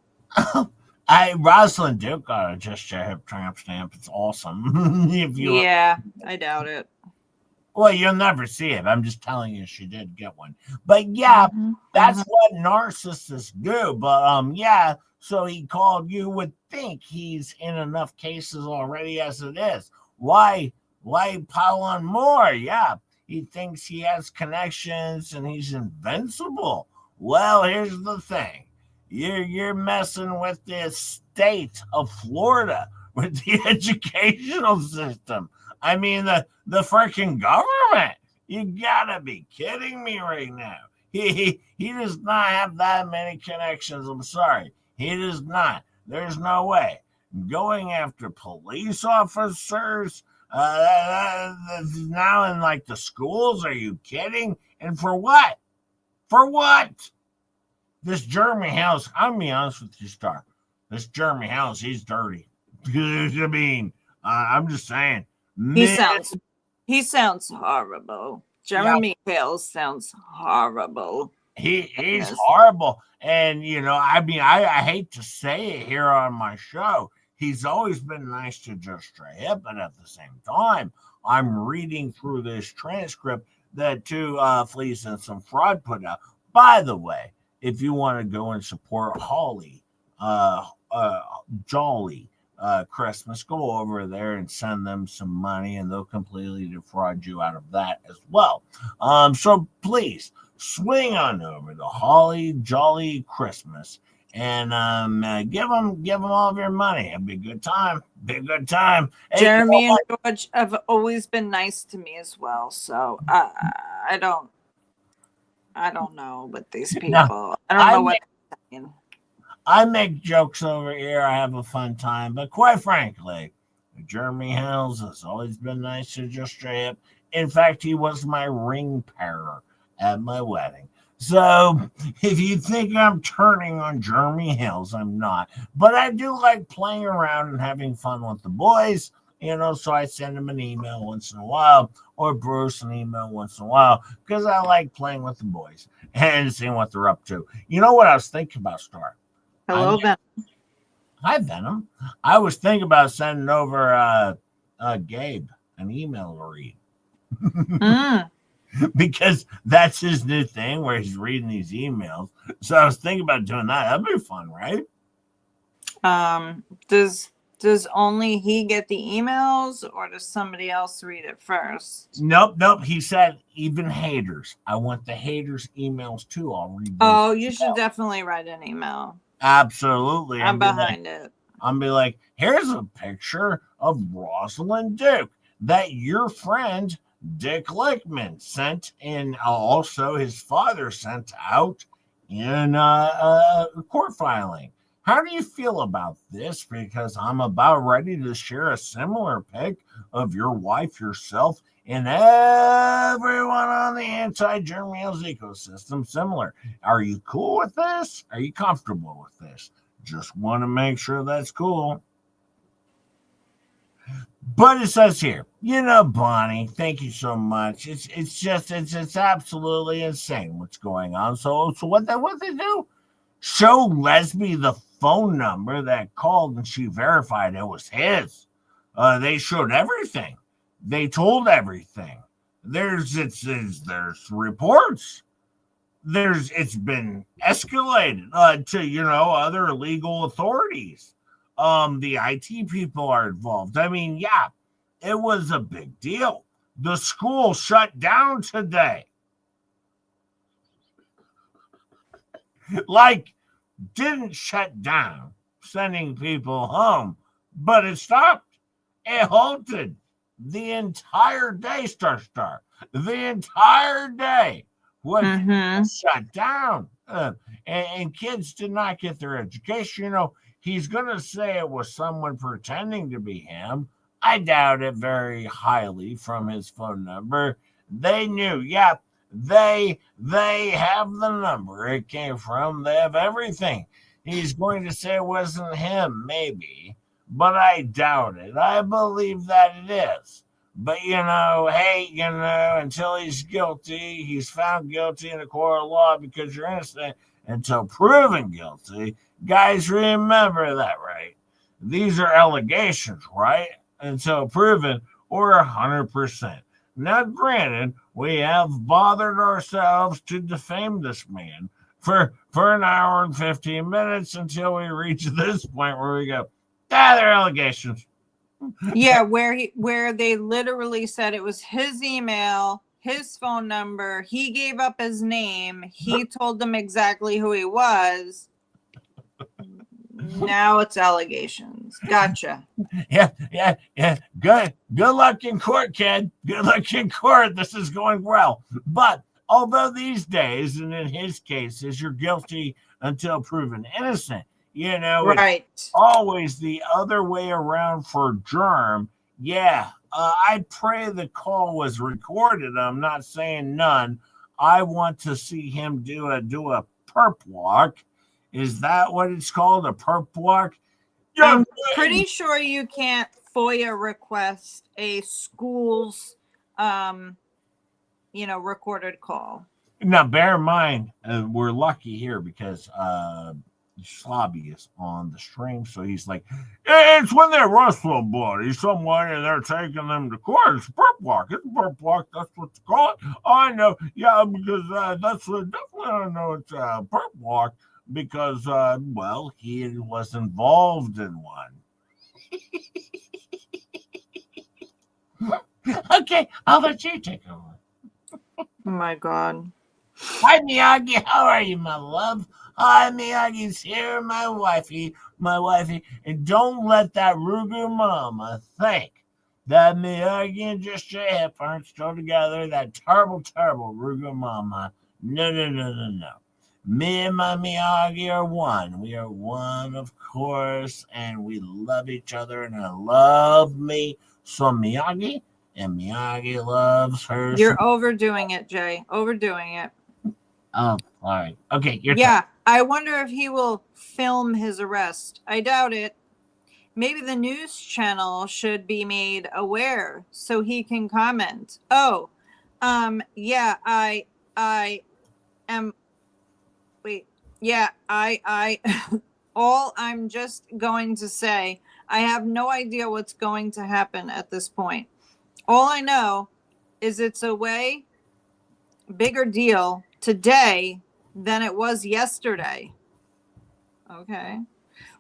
Rosalind Duke got a just J-Hip tramp stamp. It's awesome. I doubt it. Well, you'll never see it. I'm just telling you she did get one. But yeah, that's what narcissists do. But so he called. You would think he's in enough cases already as it is. Why pile on more? Yeah. He thinks he has connections and he's invincible. Well, here's the thing. You're messing with the state of Florida, with the educational system. I mean, the freaking government. You gotta be kidding me right now. He does not have that many connections. I'm sorry. He does not. There's no way. Going after police officers now in like the schools. Are you kidding? And for what? For what? This Jeremy Hales, I'm be honest with you, Star. This Jeremy Hales, he's dirty. I mean, I'm just saying. He sounds horrible. Jeremy Hales sounds horrible. He's horrible. And I mean, I hate to say it here on my show. He's always been nice to Just Hip, but at the same time, I'm reading through this transcript that two Fleas and Some Fraud put out. By the way, if you want to go and support Holly, Jolly Christmas, go over there and send them some money, and they'll completely defraud you out of that as well. So please swing on over to Holly Jolly Christmas and give them all of your money. It'd be a good time. Hey, Jeremy and George have always been nice to me as well. So I don't know with these people. No, I don't know what they're saying. I make jokes over here. I have a fun time, but quite frankly, Jeremy Hales has always been nice to Just Hip. In fact, he was my ring bearer at my wedding. So if you think I'm turning on Jeremy Hales, I'm not. But I do like playing around and having fun with the boys, so I send them an email once in a while, or Bruce an email once in a while, because I like playing with the boys and seeing what they're up to. You know what I was thinking about, Star? Hello, Venom. Hi, Venom. I was thinking about sending over Gabe an email to read. Because that's his new thing where he's reading these emails. So I was thinking about doing that. That'd be fun, right? Does only he get the emails, or does somebody else read it first? Nope. He said even haters. I want the haters' emails too. I'll read them. Oh, you should definitely write an email. Absolutely. I'm behind it. I'll be like, here's a picture of Rosalind Duke that your friend Dick Lickman sent, and also his father sent out in court filing. How do you feel about this? Because I'm about ready to share a similar pic of your wife, yourself, and everyone on the anti-Jeremy Hales ecosystem similar. Are you cool with this? Are you comfortable with this? Just want to make sure that's cool. But it says here, Bonnie, thank you so much. It's absolutely insane what's going on. So what they do? Show Lesby the phone number that called, and she verified it was his. They showed everything. They told everything. There's reports. It's been escalated to other legal authorities. The IT people are involved. I mean, yeah, it was a big deal. The school shut down today. Didn't shut down, sending people home, but it stopped. It halted the entire day, Star. The entire day was shut down. And kids did not get their education. He's going to say it was someone pretending to be him. I doubt it very highly from his phone number. They knew, they have the number it came from. They have everything. He's going to say it wasn't him, maybe, but I doubt it. I believe that it is. But, until he's guilty, he's found guilty in a court of law because you're innocent until proven guilty. Guys, remember that, right? These are allegations, right? Until proven or 100%. Now, granted, we have bothered ourselves to defame this man for an hour and 15 minutes until we reach this point where we go, they're allegations. Yeah, where they literally said it was his email his phone number. He gave up his name. He told them exactly who he was. Now it's allegations. Gotcha. Yeah. Good luck in court, kid. Good luck in court. This is going well. But although these days, and in his cases, you're guilty until proven innocent, Right. it's always the other way around for Germ. Yeah, I pray the call was recorded. I'm not saying none. I want to see him do a perp walk. Is that what it's called? A perp walk? I'm pretty sure you can't FOIA request a school's, recorded call. Now, bear in mind, we're lucky here because Slobby is on the stream, so he's like, it's when they arrest somebody, someone, and they're taking them to court. It's a perp walk. It's a perp walk. That's what you call it. I know. Yeah, because that's definitely I know it's a perp walk. Because, he was involved in one. Okay, I'll let you take over. Oh my God. Hi, Miyagi. How are you, my love? Hi, Miyagi's here, my wifey. And don't let that Rugu mama think that Miyagi and Just J Hip aren't still together. That terrible Rugu mama. No. Me and my Miyagi are one. We are one, of course, and we love each other, and I love me some Miyagi, and Miyagi loves her. You're overdoing it, Jay. Overdoing it. Oh, all right. Okay, I wonder if he will film his arrest. I doubt it. Maybe the news channel should be made aware so he can comment. I am... Wait, all I'm just going to say, I have no idea what's going to happen at this point. All I know is it's a way bigger deal today than it was yesterday. Okay.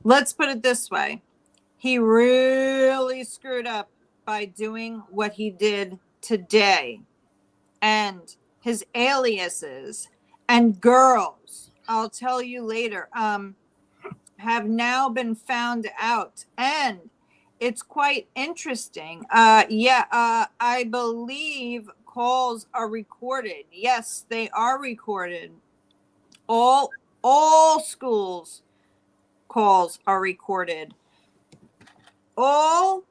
Let's put it this way. He really screwed up by doing what he did today. And his aliases and girls, I'll tell you later, have now been found out. And it's quite interesting. I believe calls are recorded. Yes, they are recorded. All schools calls are recorded. All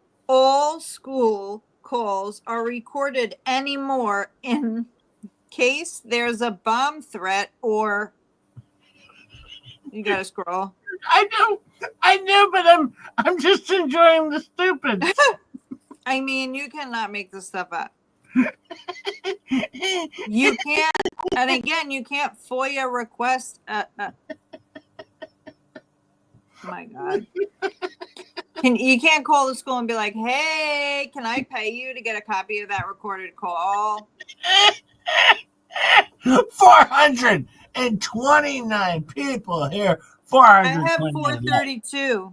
school calls are recorded anymore in case there's a bomb threat or you gotta scroll. I know, but I'm just enjoying the stupid. I mean, you cannot make this stuff up. You can't, and again, you can't FOIA request. My God. You can't call the school and be like, hey, can I pay you to get a copy of that recorded call? 429 people here. I have 432.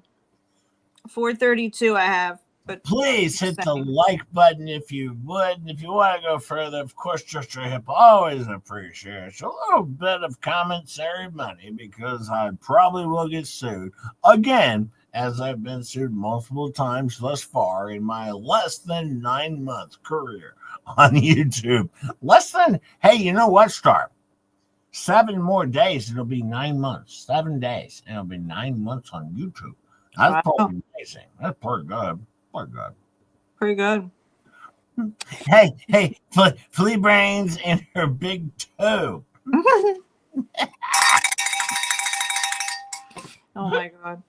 432 I have. But please hit the like button if you would. And if you want to go further, of course, Just Your Hip always appreciates a little bit of commentary money because I probably will get sued again, as I've been sued multiple times thus far in my less than 9-month career on YouTube. Hey, you know what, Star? 7 more days, it'll be 9 months. 7 days, and it'll be 9 months on YouTube. That's pretty amazing. That's pretty good. Pretty good. Hey, Flea Brains and her big toe. Oh my God.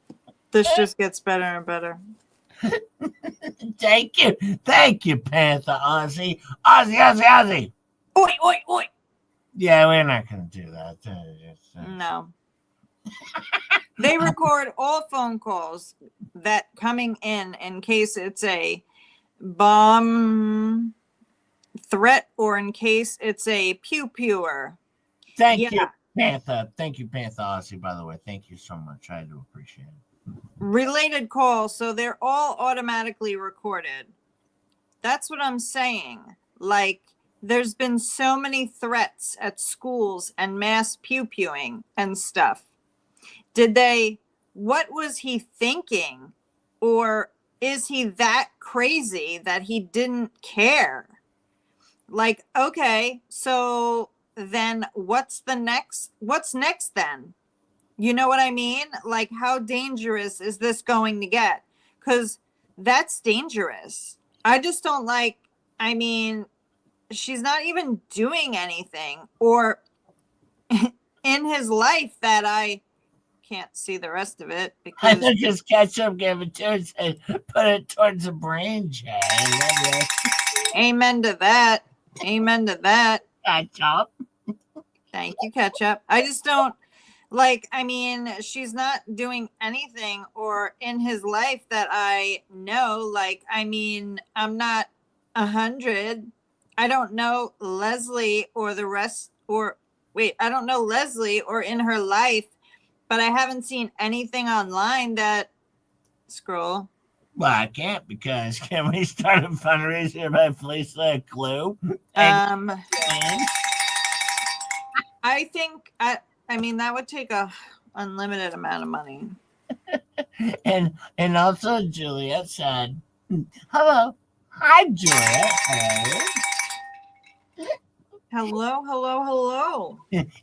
This just gets better and better. Thank you, Panther Ozzy. Ozzy. Oi. Yeah, we're not going to do that. No. They record all phone calls that coming in case it's a bomb threat or in case it's a pew-pewer. Thank you, Panther. Thank you, Panther Ozzy, by the way. Thank you so much. I do appreciate it. Related calls, so they're all automatically recorded. That's what I'm saying. Like, there's been so many threats at schools and mass pew-pewing and stuff. What was he thinking? Or is he that crazy that he didn't care? Like, okay, so then what's next then? You know what I mean? Like, how dangerous is this going to get? Because that's dangerous. I just don't like, I mean, she's not even doing anything or in his life that I can't see the rest of it I because think his ketchup gave it to it and put it towards the brain, Jay. amen to that. Amen to that. Ketchup. Thank you, ketchup. I just don't like, I mean, she's not doing anything or in his life that I know. Like, I mean, I'm not 100. I don't know Leslie or the rest, or wait, I don't know Leslie or in her life, but I haven't seen anything online that scroll. Well, I can't because can we start a fundraiser by Fleece Clue? I think I mean that would take a unlimited amount of money. and also Juliet said, "Hello, hi Juliet." Hello, hello, hello.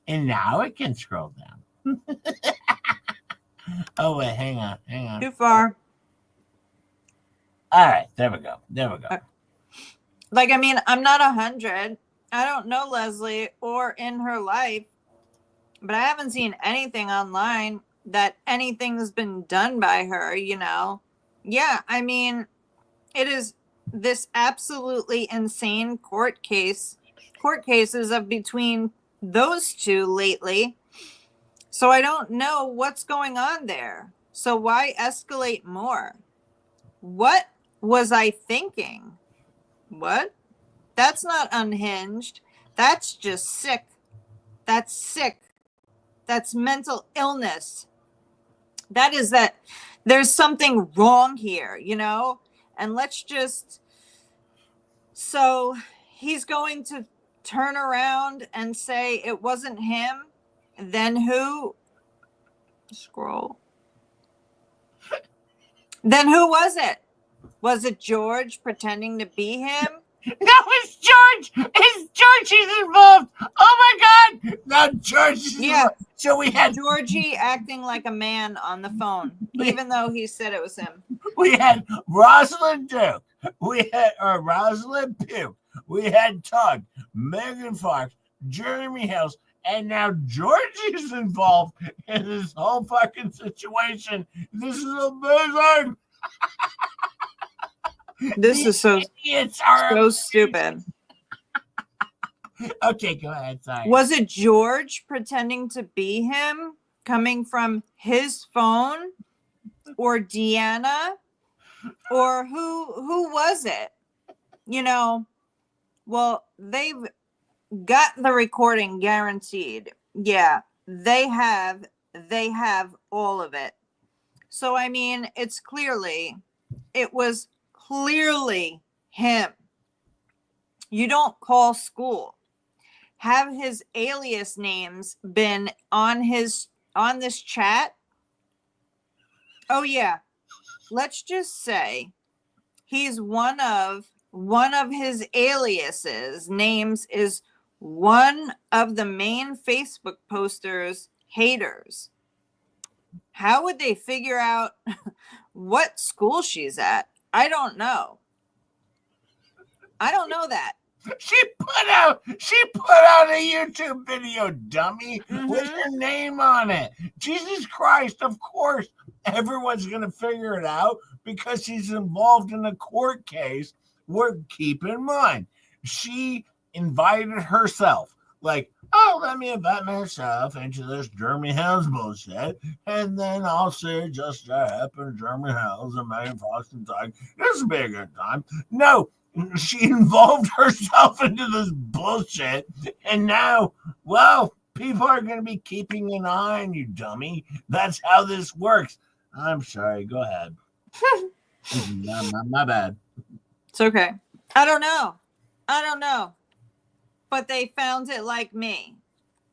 And now it can scroll down. Oh wait, hang on. Too far. All right, there we go. Like, I mean, I'm not 100. I don't know Leslie or in her life, but I haven't seen anything online that anything's been done by her, you know? Yeah, I mean, it is this absolutely insane court cases of between those two lately. So I don't know what's going on there. So why escalate more? What was I thinking? What? That's not unhinged. That's just sick. That's sick. That's mental illness. That is that there's something wrong here, you know? And let's just, so he's going to turn around and say it wasn't him. Then who? Scroll. Then who was it? Was it George pretending to be him? No, it's George. It's George. He's involved. Oh my God! No, George. Yeah. So we had Georgie acting like a man on the phone, even though he said it was him. We had Rosalind Duke. We had Rosalind Pugh. We had Tug, Megan Fox, Jeremy Hales, and now Georgie's involved in this whole fucking situation. This is amazing. This is so stupid. Okay, go ahead. Sorry. Was it George pretending to be him coming from his phone, or Deanna, or who was it? You know, well, they've got the recording guaranteed. Yeah, they have all of it. So I mean, it was clearly him. You don't call school. Have his alias names been on this chat? Oh yeah. Let's just say he's one of his aliases names is one of the main Facebook posters' haters. How would they figure out what school she's at? I don't know. I don't know that. She put out a YouTube video, dummy, with her name on it. Jesus Christ, of course, everyone's going to figure it out because she's involved in a court case. Keep in mind, she invited herself. Like, oh, let me invite myself into this Jeremy Hales bullshit, and then I'll say just happen Jeremy Hales and Megan Fox and Doug. This will be a good time. No. She involved herself into this bullshit, and now, well, people are going to be keeping an eye on you, dummy. That's how this works. I'm sorry. Go ahead. My bad. It's okay. I don't know. but they found it like me.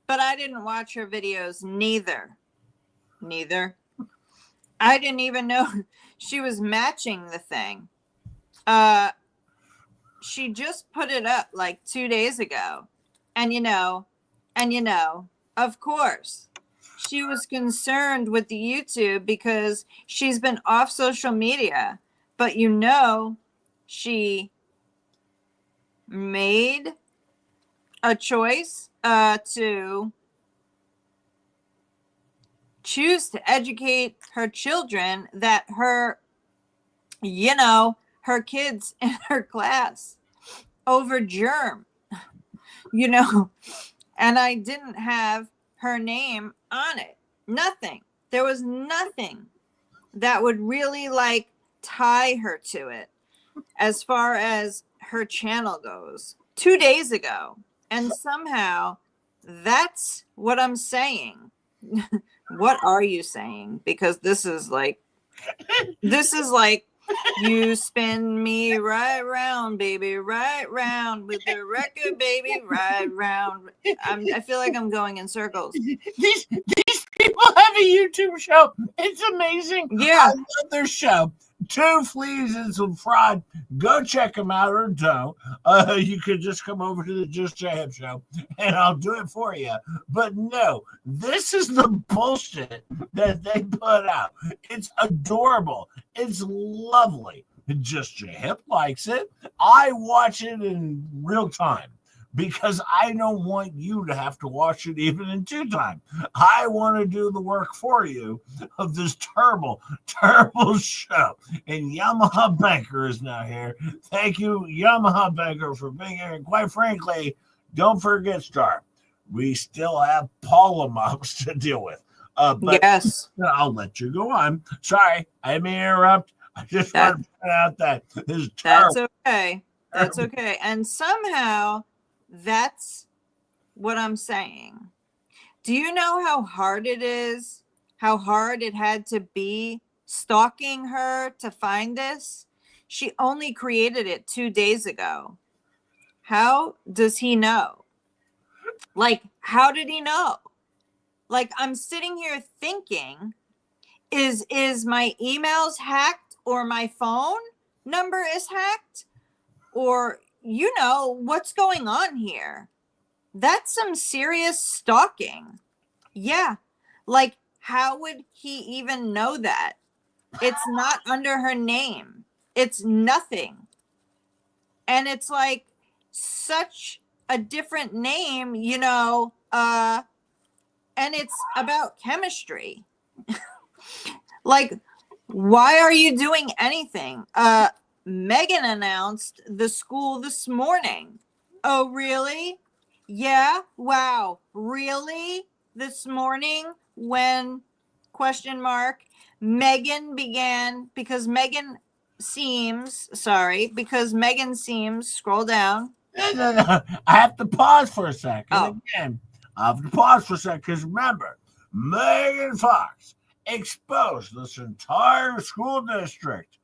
But I didn't watch her videos neither. I didn't even know she was matching the thing. She just put it up like 2 days ago. And of course, she was concerned with the YouTube because she's been off social media. But she made a choice to choose to educate her children that her kids in her class over germ, and I didn't have her name on it. Nothing. There was nothing that would really like tie her to it as far as her channel goes 2 days ago. And somehow that's what I'm saying. What are you saying? Because this is like you spin me right round, baby, right round with the record, baby, right round. I feel like I'm going in circles. These people have a YouTube show. It's amazing. Yeah. I love their show. 2 Fleas and Some Fraud. Go check them out or don't. You could just come over to the Just J Hip show and I'll do it for you. But no, this is the bullshit that they put out. It's adorable. It's lovely. Just J Hip likes it. I watch it in real time because I don't want you to have to watch it even in 2 time. I want to do the work for you of this terrible, terrible show. And Yamaha Banker is now here. Thank you, Yamaha Banker, for being here. And quite frankly, don't forget, Star, we still have Paula mobs to deal with. But yes. I'll let you go on. Sorry, I may interrupt. I just want to point out that this is terrible. That's okay. That's okay. And somehow that's what I'm saying. Do you know how hard it is? How hard it had to be stalking her to find this? She only created it 2 days ago. How does he know? Like, how did he know? Like, I'm sitting here thinking, is my emails hacked or my phone number is hacked? Or what's going on here? That's some serious stalking. Yeah. Like, how would he even know that? It's not under her name. It's nothing. And it's like such a different name, and it's about chemistry. Like, why are you doing anything? Megan announced the school this morning. Oh, really? Yeah. Wow. Really? This morning when ? Megan began, because Megan seems, scroll down. No. I have to pause for a second. Oh. Again, I have to pause for a second because remember, Megan Fox exposed this entire school district.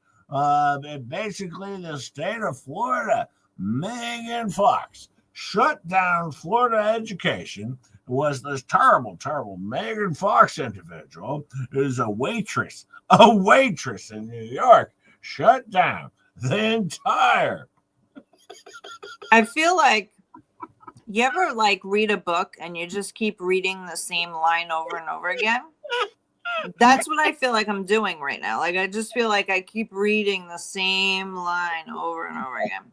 Basically the state of Florida. Megan Fox shut down Florida education. Was this terrible Megan Fox individual who's a waitress in New York, shut down the entire. I feel like, you ever like read a book and you just keep reading the same line over and over again? That's what I feel like I'm doing right now. Like, I just feel like I keep reading the same line over and over again.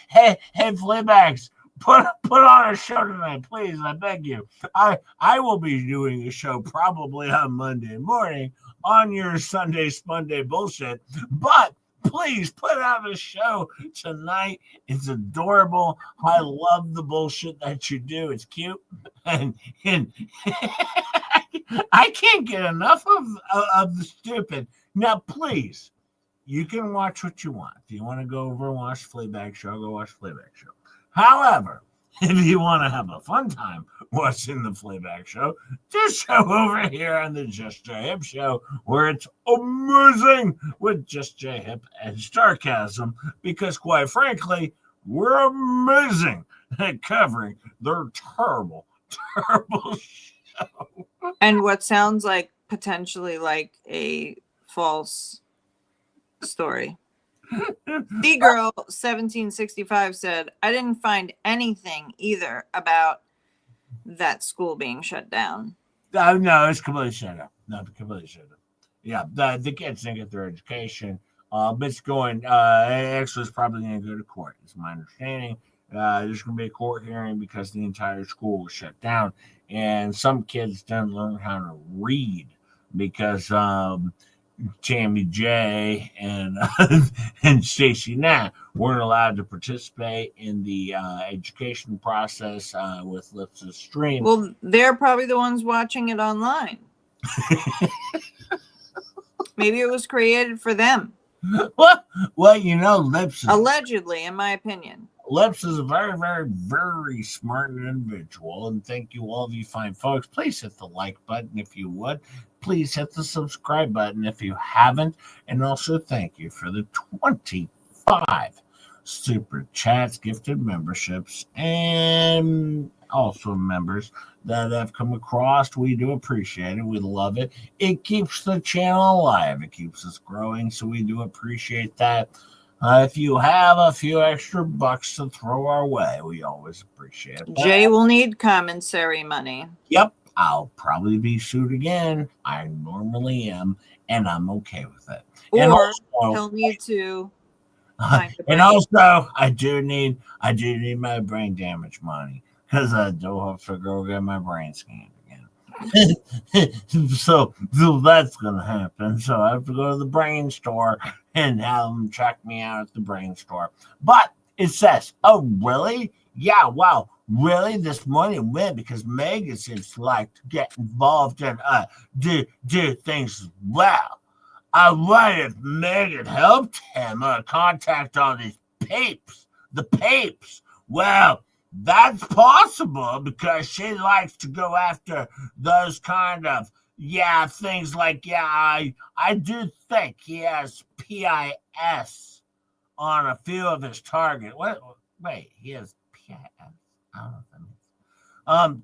Hey, FLEABAGs, put on a show tonight, please. I beg you. I will be doing a show probably on Monday morning on your Sunday Spunday bullshit, but please put out a show tonight. It's adorable. I love the bullshit that you do. It's cute, and I can't get enough of the stupid. Now, please, you can watch what you want. If you want to go over and watch FLEABAG show, go watch FLEABAG show. However, if you want to have a fun time watching the FLEABAG show, just go over here on the Just J Hip show, where it's amazing with Just J Hip and Starcasm, because quite frankly, we're amazing. covering their terrible show. And what sounds like potentially like a false story. D-Girl 1765 said, I didn't find anything either about that school being shut down. No, it's completely shut up. No, completely shut up. Yeah, the kids didn't get their education. But it's going, actually, it's probably going to go to court, is my understanding. There's going to be a court hearing because the entire school was shut down. And some kids didn't learn how to read because Tammy J and and Stacy Nat weren't allowed to participate in the education process with Lips's stream. Well, they're probably the ones watching it online. Maybe it was created for them. Well, you know, Lips is, allegedly, in my opinion. Lips is a very, very, very smart individual. And thank you, all of you fine folks. Please hit the like button if you would. Please hit the subscribe button if you haven't. And also thank you for the 25 super chats, gifted memberships, and also members that have come across. We do appreciate it. We love it. It keeps the channel alive. It keeps us growing. So we do appreciate that. If you have a few extra bucks to throw our way, we always appreciate it. Jay will need commissary money. Yep. I'll probably be sued again. I normally am, and I'm okay with it. Or and also, he'll need to. And also, I do need my brain damage money because I do have to go get my brain scanned again. so that's gonna happen. So I have to go to the brain store and have them check me out at the brain store. But it says, "Oh, really? Yeah, wow, really? This money went because Megan seems to like to get involved and do things as well. I wonder if Megan helped him contact all these the papes. Well, that's possible because she likes to go after those kind of, things like, I do think he has PIS on a few of his targets. Wait, he has PIS? I don't know what that means.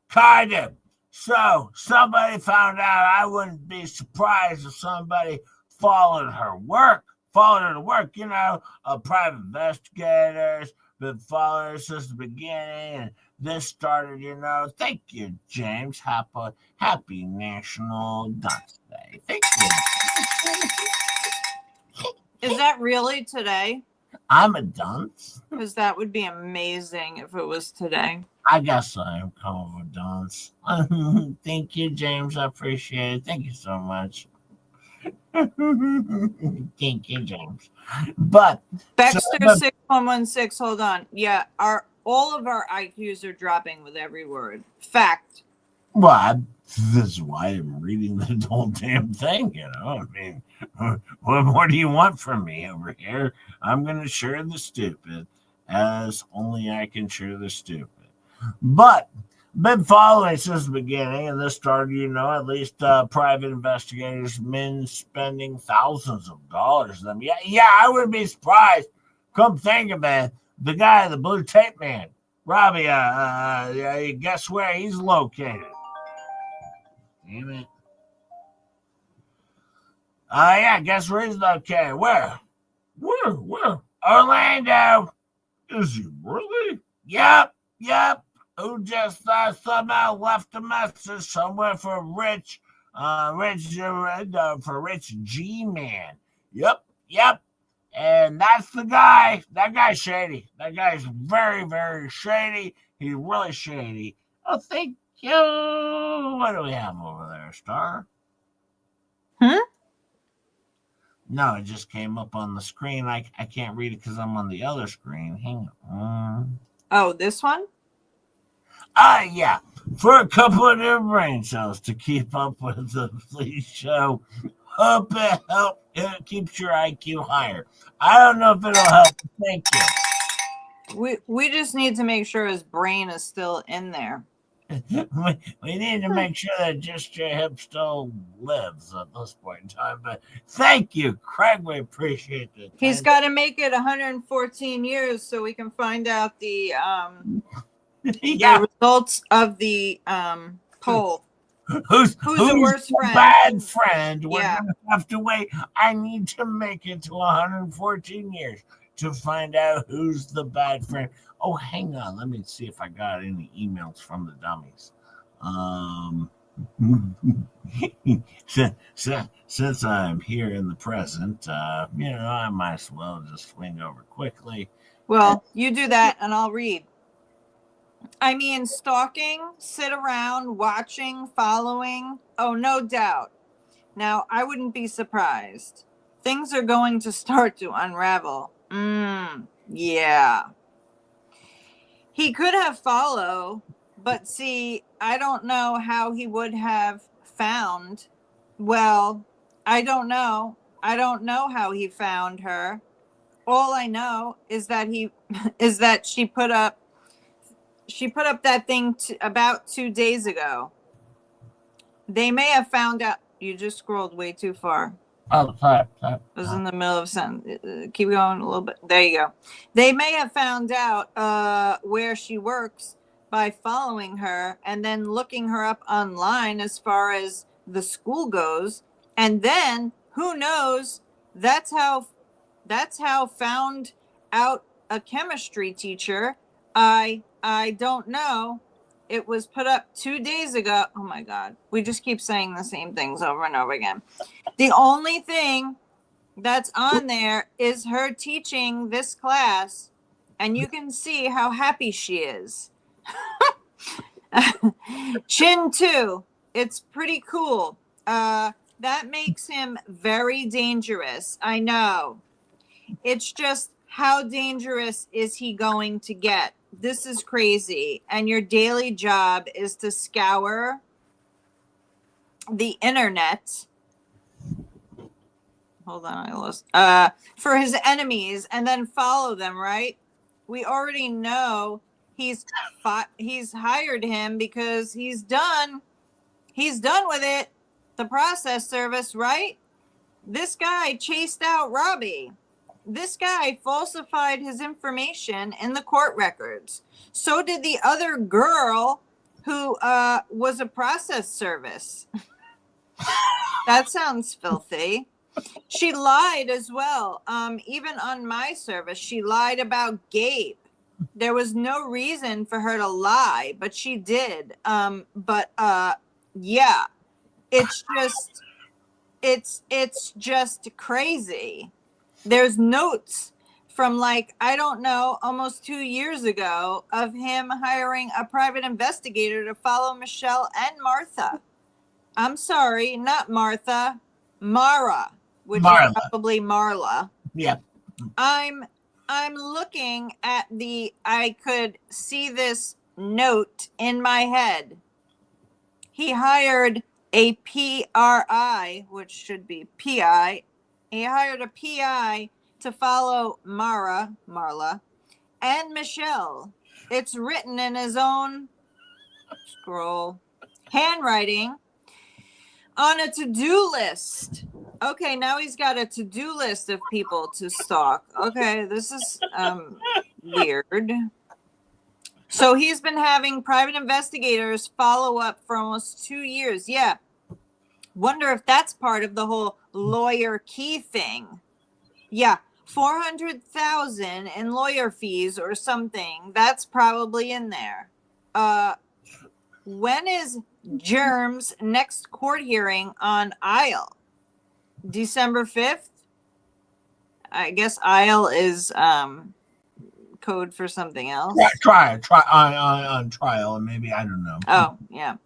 Kind of. So somebody found out. I wouldn't be surprised if somebody followed her to work, you know, private investigators, been following her since the beginning, and this started, you know. Thank you, James. Happy National Dunce Day. Thank you. Is that really today? I'm a dunce. Because that would be amazing if it was today. I guess I am kind of a dunce. Thank you, James. I appreciate it. Thank you so much. Thank you, James. But Baxter 6116, hold on. Yeah, all of our IQs are dropping with every word. Fact. Well, this is why I'm reading the whole damn thing, you know. I mean, what more do you want from me over here? I'm going to share the stupid as only I can share the stupid. But been following since the beginning, and this started, you know, at least private investigators, men spending thousands of dollars on them. Yeah, I wouldn't be surprised. Come think of it, the guy, the blue tape man, Robbie, guess where he's located? Damn it. Guess where he's located? Where? Orlando. Is he really? Yep. Who just somehow left a message somewhere for Rich G-Man. Yep. And that's the guy. That guy's shady. That guy's very, very shady. He's really shady. Oh, thank you. What do we have over there, Star? No, it just came up on the screen. I can't read it because I'm on the other screen. Hang on. Oh, this one? Yeah. For a couple of their brain cells to keep up with the police show. Hope it keeps your IQ higher. I don't know if it'll help. Thank you. We just need to make sure his brain is still in there. we need to make sure that Just Your Hip still lives at this point in time. But thank you, Craig. We appreciate it. He's got to make it 114 years so we can find out the Yeah. results of the poll. Who's the worst the friend? bad friend? We're Yeah. gonna have to wait. I need to make it to 114 years to find out who's the bad friend. Oh, hang on. Let me see if I got any emails from the dummies. Since I'm here in the present, I might as well just swing over quickly. Well, you do that and I'll read. I mean, stalking, sit around, watching, following. Oh, no doubt. Now, I wouldn't be surprised. Things are going to start to unravel. Yeah. He could have followed, but see, I don't know how he would have found. Well, I don't know. I don't know how he found her. All I know is that she put up that thing about 2 days ago. They may have found out. You just scrolled way too far. Oh, sorry. It was in the middle of sentence. Keep going a little bit. There you go. They may have found out where she works by following her and then looking her up online as far as the school goes. And then who knows? That's how found out a chemistry teacher. I don't know. It was put up 2 days ago. Oh my God. We just keep saying the same things over and over again. The only thing that's on there is her teaching this class, and you can see how happy she is. Chin 2. It's pretty cool. That makes him very dangerous. I know. It's just, how dangerous is he going to get? This is crazy. And your daily job is to scour the internet. Hold on, I lost. For his enemies and then follow them, right? We already know he's hired him because he's done with it. The process service, right? This guy chased out Robbie. This guy falsified his information in the court records. So did the other girl who was a process service. That sounds filthy. She lied as well. Even on my service, she lied about Gabe. There was no reason for her to lie, but she did. Yeah, it's just crazy. There's notes from almost 2 years ago of him hiring a private investigator to follow Michelle and Martha. I'm sorry, not Martha, Mara, which is probably Marla. Yeah. I'm looking at I could see this note in my head. He hired a PRI, which should be PI. He hired a PI to follow Marla, and Michelle. It's written in his own handwriting on a to-do list. Okay, now he's got a to-do list of people to stalk. Okay, this is weird. So he's been having private investigators follow up for almost 2 years. Yeah. Wonder if that's part of the whole lawyer key thing. Yeah, $400,000 in lawyer fees or something. That's probably in there. When is Germ's next court hearing on Isle? December 5th? I guess Isle is code for something else. Try on trial, and maybe, I don't know. Oh, yeah.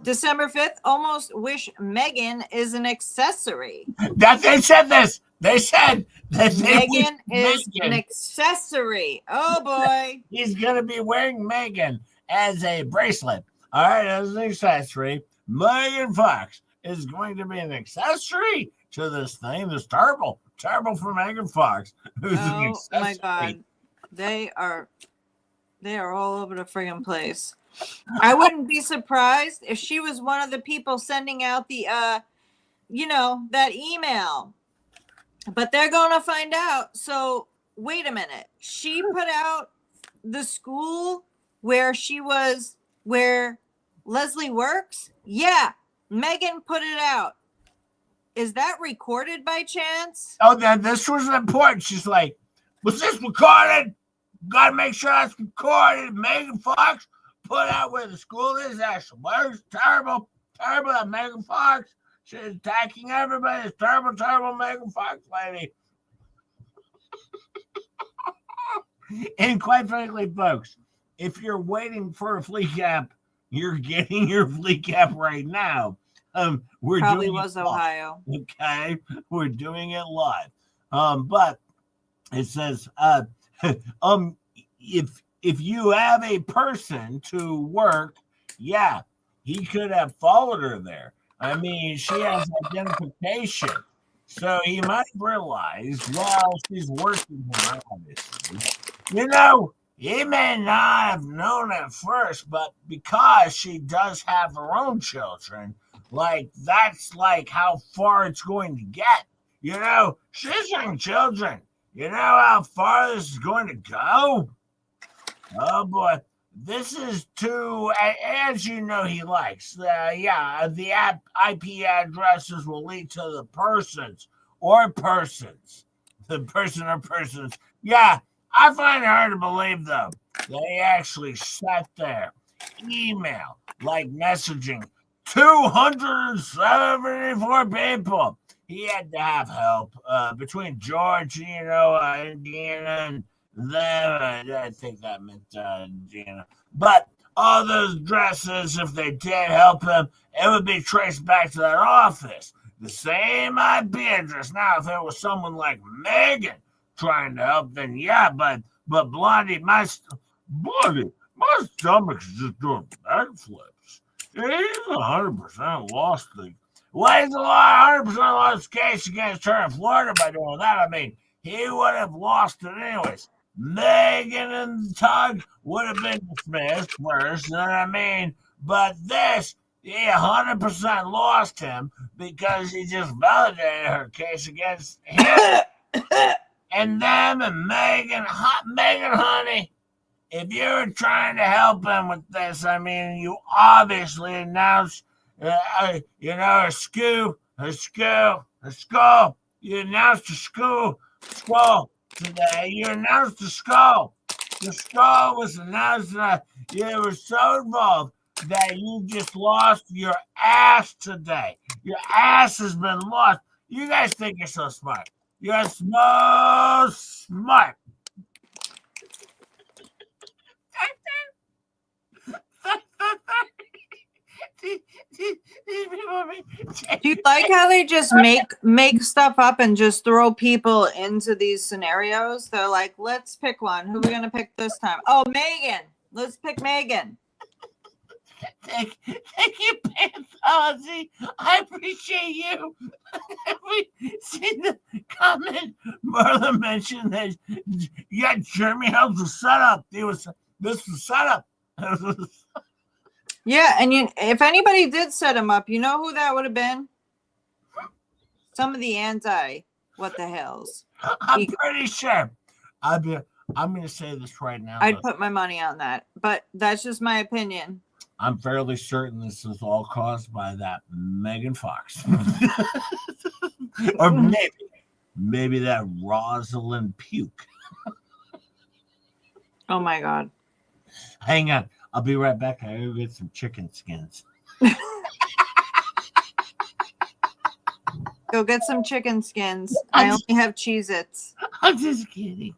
December 5th, almost wish Megan is an accessory. They said this. They said that Megan is an accessory. Oh, boy. He's going to be wearing Megan as a bracelet. All right, as an accessory. Megan Fox is going to be an accessory to this thing. This terrible for Megan Fox. Who's an accessory. My God. They are They are all over the friggin' place. I wouldn't be surprised if she was one of the people sending out the, that email. But they're going to find out. So wait a minute. She put out the school where Leslie works? Yeah. Megan put it out. Is that recorded by chance? Oh, then this was important. She's like, was this recorded? Gotta make sure that's recorded. Megan Fox put out where the school is. Actually, works. Terrible that Megan Fox. She's attacking everybody. It's terrible Megan Fox lady. And quite frankly, folks, if you're waiting for a flea cap, you're getting your flea cap right now. We're Probably doing was Ohio. Okay, we're doing it live. But it says, if you have a person to work, yeah, he could have followed her there. I mean, she has identification, so he might realize while she's working here, obviously, he may not have known at first, but because she does have her own children, like that's like how far it's going to get. She's young children. You know how far this is going to go? Oh boy. This is as you know, he likes. The IP addresses will lead to the persons. The person or persons. Yeah, I find it hard to believe, though. They actually sat there, email, like messaging, 274 people. He had to have help between George, Indiana, and them. I think that meant Indiana. But all those addresses, if they did help him, it would be traced back to that office. The same IP address. Now, if it was someone like Megan trying to help, then yeah, but Blondie, my stomach's just doing backflips. He's 100% lost the. Well, he's 100% lost the case against her in Florida by doing that. I mean, he would have lost it anyways. Megan and Tug would have been dismissed first, you know what I mean? But this, he 100% lost him because he just validated her case against him. And them and Megan, honey, if you were trying to help him with this, I mean, you obviously announced, a skull. You announced a skull today. You announced the skull. The skull was announced that you were so involved that you just lost your ass today. Your ass has been lost. You guys think you're so smart. You're so smart. Do you like how they just make stuff up and just throw people into these scenarios? They're like, let's pick one. Who are we gonna pick this time? Oh, Megan. Let's pick Megan. Thank you, Pathology. I appreciate you. We seen the comment. Marla mentioned that Jeremy helped the setup. This was setup. Yeah, and if anybody did set him up, you know who that would have been? Some of the what the hells. I'm pretty sure. I'm going to say this right now. I'd put my money on that, but that's just my opinion. I'm fairly certain this is all caused by that Megan Fox. Or maybe that Rosalind Puke. Oh, my God. Hang on. I'll be right back. I gotta get some chicken skins. Go get some chicken skins. I only have Cheez-Its. I'm just kidding.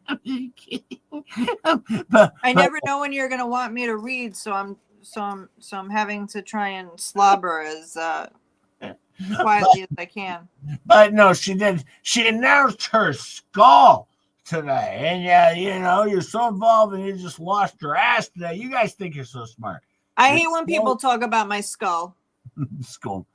I never know when you're gonna want me to read, so I'm having to try and slobber as quietly as I can. But no, she did. She announced her skull today, and yeah, you're so involved and you just lost your ass today. You guys think you're so smart. I hate when people talk about my skull. Skull.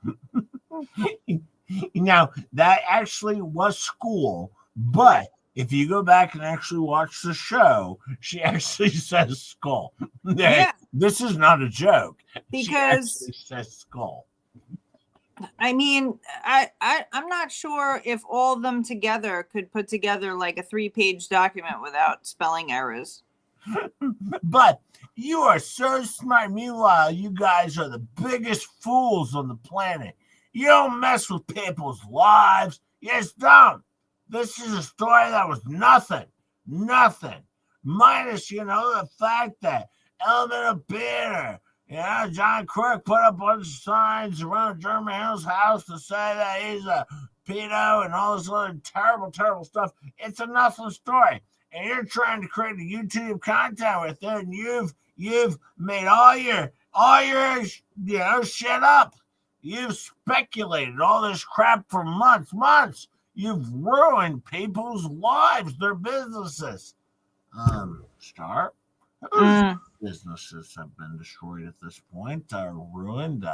Now that actually was school, but if you go back and actually watch the show, she actually says skull. Yeah. This is not a joke. Because she actually says skull. I mean, I'm not sure if all of them together could put together like a 3-page document without spelling errors. But you are so smart. Meanwhile, you guys are the biggest fools on the planet. You don't mess with people's lives. You just don't. This is a story that was nothing. Minus, the fact that Elemental Peter, John Quirk put up a bunch of signs around Jeremy Hales' house to say that he's a pedo and all this other terrible, terrible stuff. It's a nothing story. And you're trying to create a YouTube content with it, and you've made all your shit up. You've speculated all this crap for months. You've ruined people's lives, their businesses. Star, businesses have been destroyed at this point, ruined.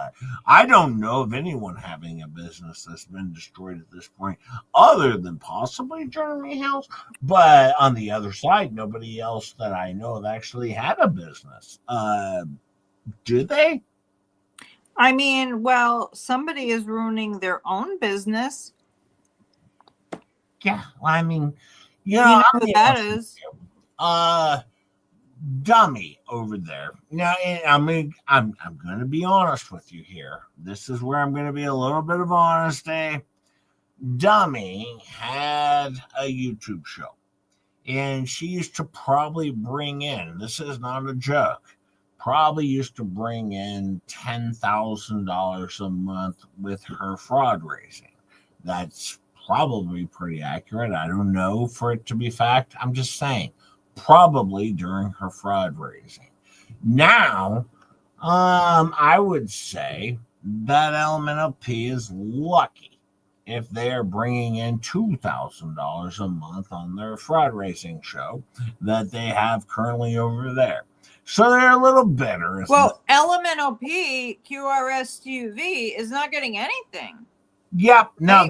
I don't know of anyone having a business that's been destroyed at this point, other than possibly Jeremy Hales. But on the other side, nobody else that I know of actually had a business. Do they? I mean, well, somebody is ruining their own business. Yeah, well, I mean, You know who that is? Dummy over there. Now, I'm going to be honest with you here. This is where I'm going to be a little bit of honesty. Dummy had a YouTube show, and she used to probably bring in, this is not a joke, probably used to bring in $10,000 a month with her fraud raising. That's probably pretty accurate. I don't know for it to be fact. I'm just saying, probably during her fraud raising. Now, I would say that Elemental P is lucky if they are bringing in $2,000 a month on their fraud raising show that they have currently over there. So they're a little bitter. Well, Elemental P QRSUV is not getting anything. Yep. No,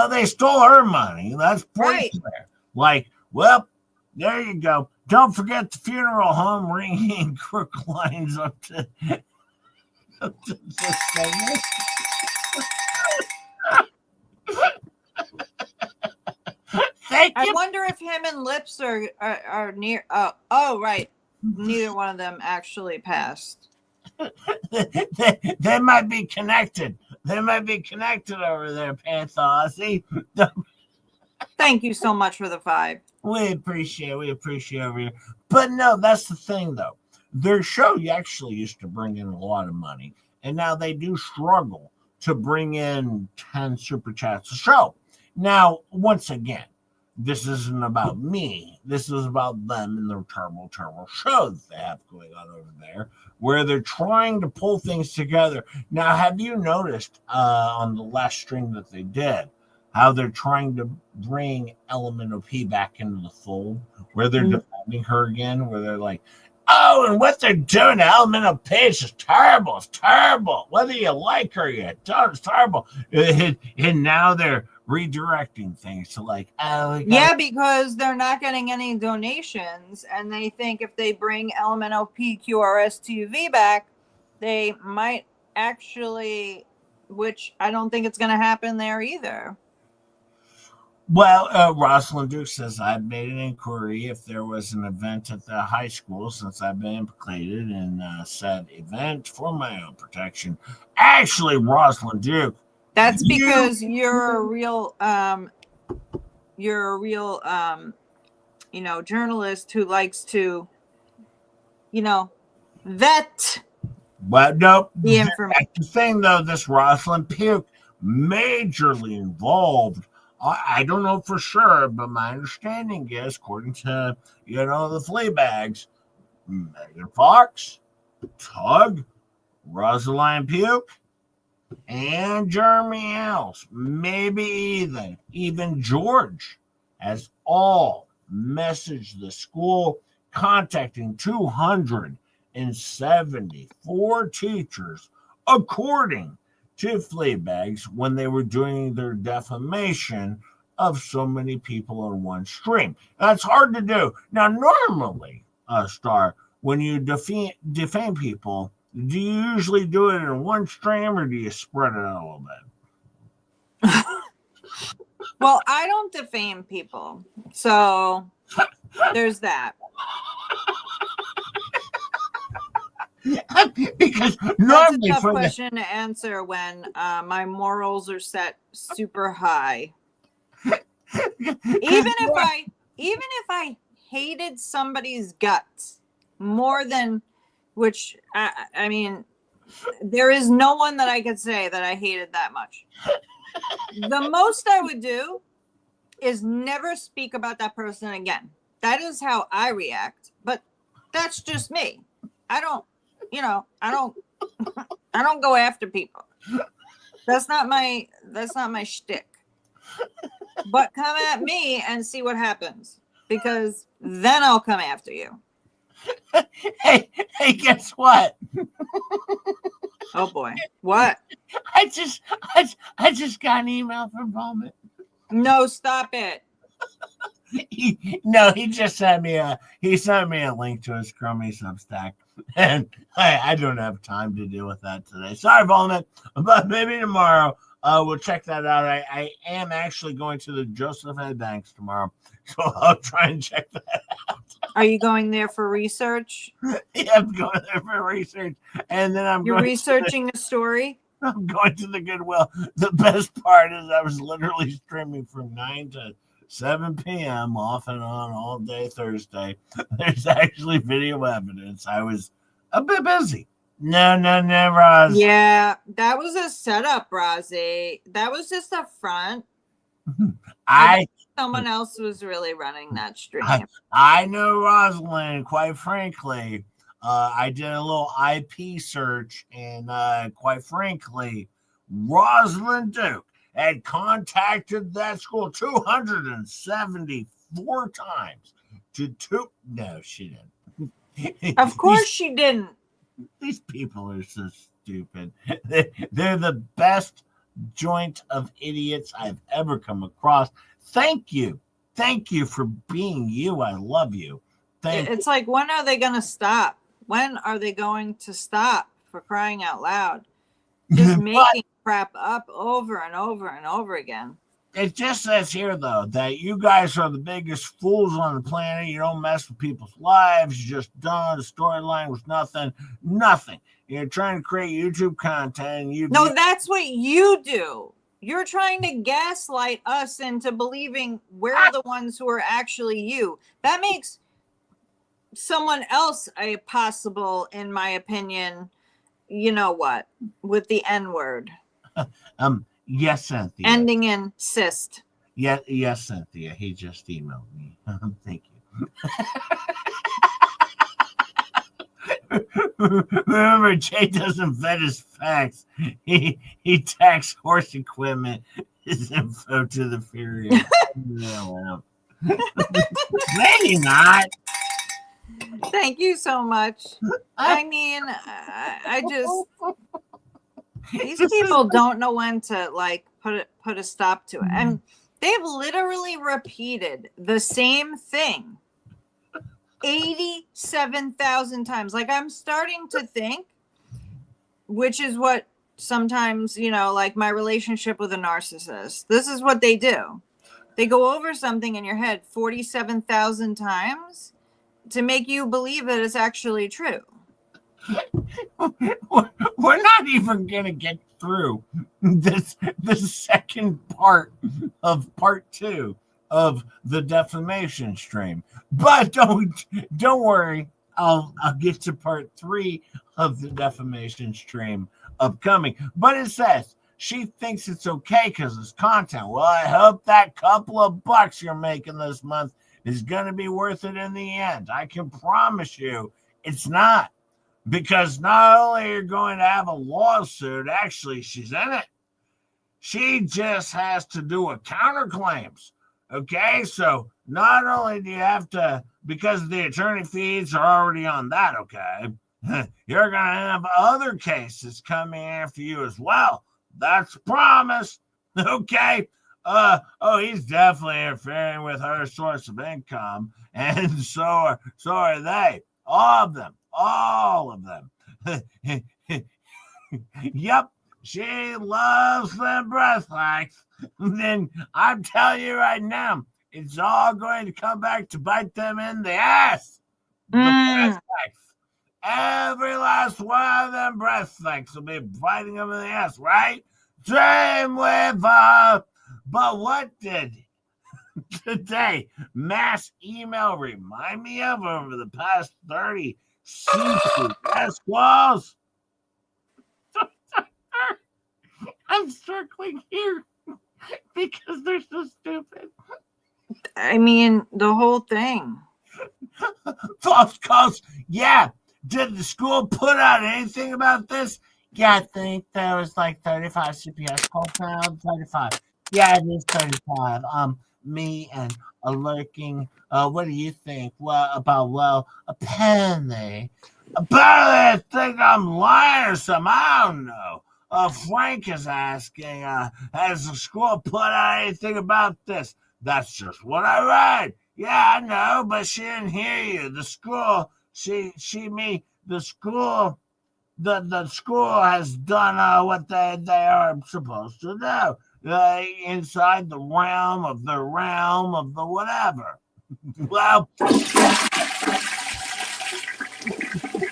they stole her money. That's right there. Like, well, there you go. Don't forget the funeral home ringing crook lines up to this segment. Thank you. I wonder if him and Lips are near. Oh, right. Neither one of them actually passed. They might be connected. They might be connected over there, Panther. See? Thank you so much for the 5. We appreciate over here. But no, that's the thing, though. Their show actually used to bring in a lot of money, and now they do struggle to bring in 10 super chats a show. Now, once again, this isn't about me. This is about them and their terrible, terrible show that they have going on over there, where they're trying to pull things together. Now, have you noticed on the last stream that they did, how they're trying to bring Elemental P back into the fold, where they're defending her again, where they're like, oh, and what they're doing to Elemental P is just terrible. It's terrible. Whether you like her or you don't, it's terrible. And now they're redirecting things to like, oh, yeah, because they're not getting any donations, and they think if they bring Elemental P QRSTV back, they might actually, which I don't think it's going to happen there either. Well, Rosalind Duke says, I've made an inquiry if there was an event at the high school since I've been implicated in said event for my own protection. Actually, Rosalind Duke, that's because you're a real journalist who likes to, vet nope. The information. That's the thing, though, this Rosalind Duke majorly involved. I don't know for sure, but my understanding is, according to, the FLEABAGs, Megan Fox, Tug, Rosalind Puke, and Jeremy Hales, maybe even George, has all messaged the school, contacting 274 teachers, according to FLEABAGs, when they were doing their defamation of so many people on one stream. That's hard to do. Now, normally, Star, when you defame people, do you usually do it in one stream or do you spread it out a little bit? Well, I don't defame people, so there's that. Because That's normally a tough for question to answer when my morals are set super high. Even if I hated somebody's guts more than, which I mean, there is no one that I could say that I hated that much. The most I would do is never speak about that person again. That is how I react, but that's just me. I don't go after people. That's not my shtick. But come at me and see what happens, because then I'll come after you. Hey, guess what? Oh boy. What? I just got an email from Bowman. No, stop it. He just sent me a link to his crummy Substack, and I don't have time to deal with that today. Sorry, Bowman, but maybe tomorrow we'll check that out. I am actually going to the Joseph A. Banks tomorrow, so I'll try and check that out. Are you going there for research? Yeah, I'm going there for research, and then You're researching a story? I'm going to the Goodwill. The best part is I was literally streaming from 9 to 7 p.m. off and on all day Thursday. There's actually video evidence. I was a bit busy. No, Roz. Yeah, that was a setup, Rozzy. That was just a front. Someone else was really running that stream. I know, Rosalind, quite frankly. I did a little IP search, and quite frankly, Rosalind Duke had contacted that school 274 times. No, she didn't. Of course she didn't. These people are so stupid. They're the best joint of idiots I've ever come across. Thank you for being you. I love you. It's like, when are they going to stop? When are they going to stop, for crying out loud? Just making crap up over and over and over again. It just says here, though, that you guys are the biggest fools on the planet. You don't mess with people's lives. You just done. The storyline was nothing. You're trying to create YouTube content. No, that's what you do. You're trying to gaslight us into believing we're the ones who are actually you. That makes someone else a possible, in my opinion, you know what, with the N-word. Yes, Cynthia. Ending in cyst. Yes, Cynthia. He just emailed me. Thank you. Remember, Jay doesn't vet his facts. He tags horse equipment, his info to the Fury. Maybe not. Thank you so much. I mean, I just, these people don't know when to put a stop to it. And they've literally repeated the same thing 87,000 times. Like, I'm starting to think, which is what sometimes, like my relationship with a narcissist, this is what they do. They go over something in your head 47,000 times to make you believe that it's actually true. We're not even going to get through the second part of part 2 of the defamation stream. But don't worry. I'll get to part 3 of the defamation stream upcoming. But it says she thinks it's okay because it's content. Well, I hope that couple of bucks you're making this month is going to be worth it in the end. I can promise you it's not. Because not only are you going to have a lawsuit, actually, she's in it. She just has to do a counterclaims. Okay? So not only do you have to, because the attorney fees are already on that, okay? You're going to have other cases coming after you as well. That's a promise. Okay? He's definitely interfering with her source of income, and so are they. All of them. Yep, she loves them breast flags. Then I'm telling you right now, it's all going to come back to bite them in the ass. The breast flags. Every last one of them breast flags will be biting them in the ass, right? Same with but what did today mass email remind me of over the past 30 CPS calls? I'm circling here because they're so stupid. I mean, the whole thing. False calls. Yeah. Did the school put out anything about this? Yeah, I think there was like 35 CPS calls now. 35. Yeah, it is 35. Me and a lurking. What do you think? Apparently, I think I'm lying or something. I don't know. Frank is asking, has the school put out anything about this? That's just what I read. Yeah, I know, but she didn't hear you. The school, the school, the school has done what they are supposed to do. Inside the realm of the whatever. Well,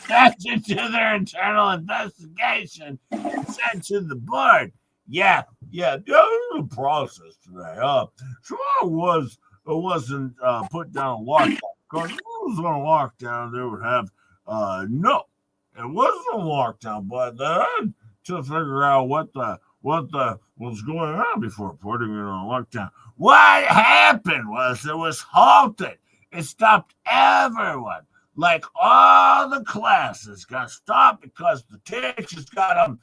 that's into their internal investigation and sent to the board. Yeah, the process today. So it wasn't put down a lockdown because if it was on a lockdown, they would have no. It wasn't a lockdown, but they had to figure out what was going on before putting it on lockdown. What happened was it was halted. It stopped everyone. Like all the classes got stopped because the teachers got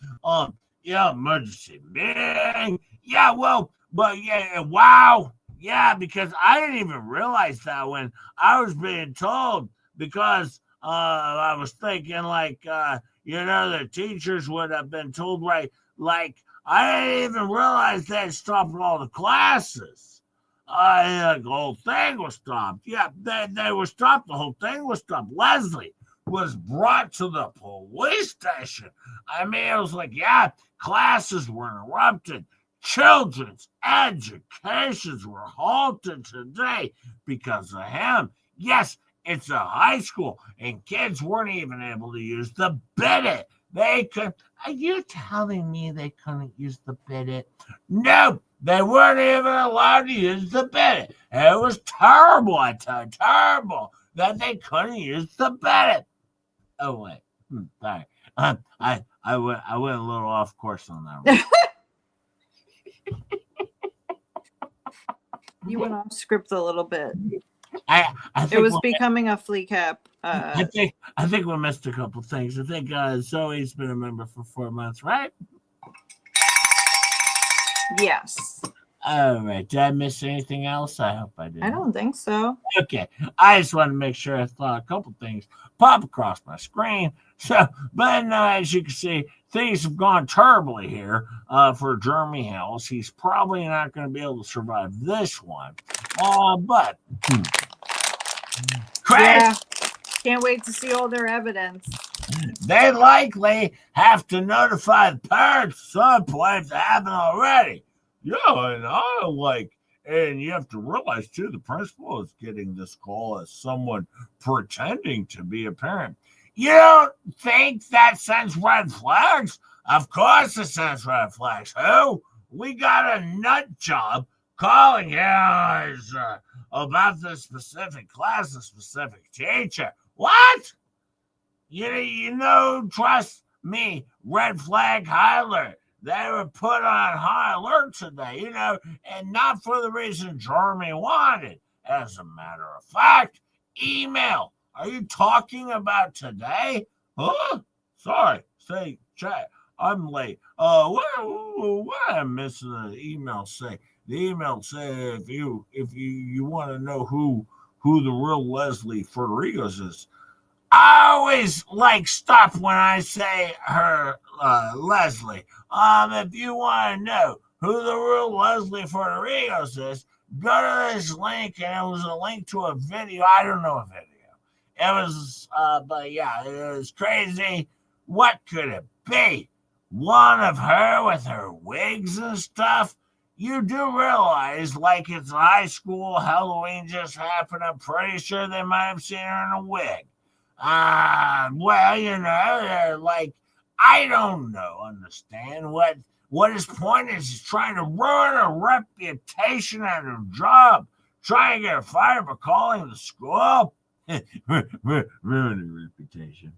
emergency meeting. Yeah, well, but yeah, wow. Yeah, because I didn't even realize that when I was being told, because I was thinking the teachers would have been told, right? Like, I didn't even realize they stopped all the classes. The whole thing was stopped. Yeah, they were stopped. The whole thing was stopped. Leslie was brought to the police station. I mean, it was like, yeah, classes were interrupted. Children's educations were halted today because of him. Yes, it's a high school, and kids weren't even able to use the bidet. They could. Are you telling me they couldn't use the bidet? No, they weren't even allowed to use the bidet. It was terrible, I tell you, terrible that they couldn't use the bidet. Oh wait, sorry. I went a little off course on that one. You went off script a little bit. I think it was becoming a flea cap. I think we missed a couple things. I think Zoe's been a member for 4 months, right? Yes. All right. Did I miss anything else? I hope I didn't. I don't think so. Okay. I just want to make sure I thought a couple things pop across my screen. So, but as you can see, things have gone terribly here for Jeremy Hales. He's probably not going to be able to survive this one. But yeah, can't wait to see all their evidence. They likely have to notify the parents at some point if they haven't already. Yeah, and you have to realize too, the principal is getting this call as someone pretending to be a parent. You don't think that sends red flags? Of course it sends red flags. Who? We got a nut job calling about the specific class, the specific teacher. What? Trust me, red flag high alert. They were put on high alert today, and not for the reason Jeremy wanted. As a matter of fact, email. Are you talking about today? Huh? Sorry. Say, chat. I'm late. What I'm missing the email say? The email say if you want to know who the real Leslie Federico's is. I always stop when I say her Leslie. If you want to know who the real Leslie Federico's is, go to this link, and it was a link to a video. I don't know a video. It was, but yeah, it was crazy. What could it be? One of her with her wigs and stuff? You do realize, like, it's high school, Halloween just happened. I'm pretty sure they might have seen her in a wig. Well, like, I don't understand what his point is. He's trying to ruin her reputation at her job, trying to get her fired for calling the school. Ruin her reputation.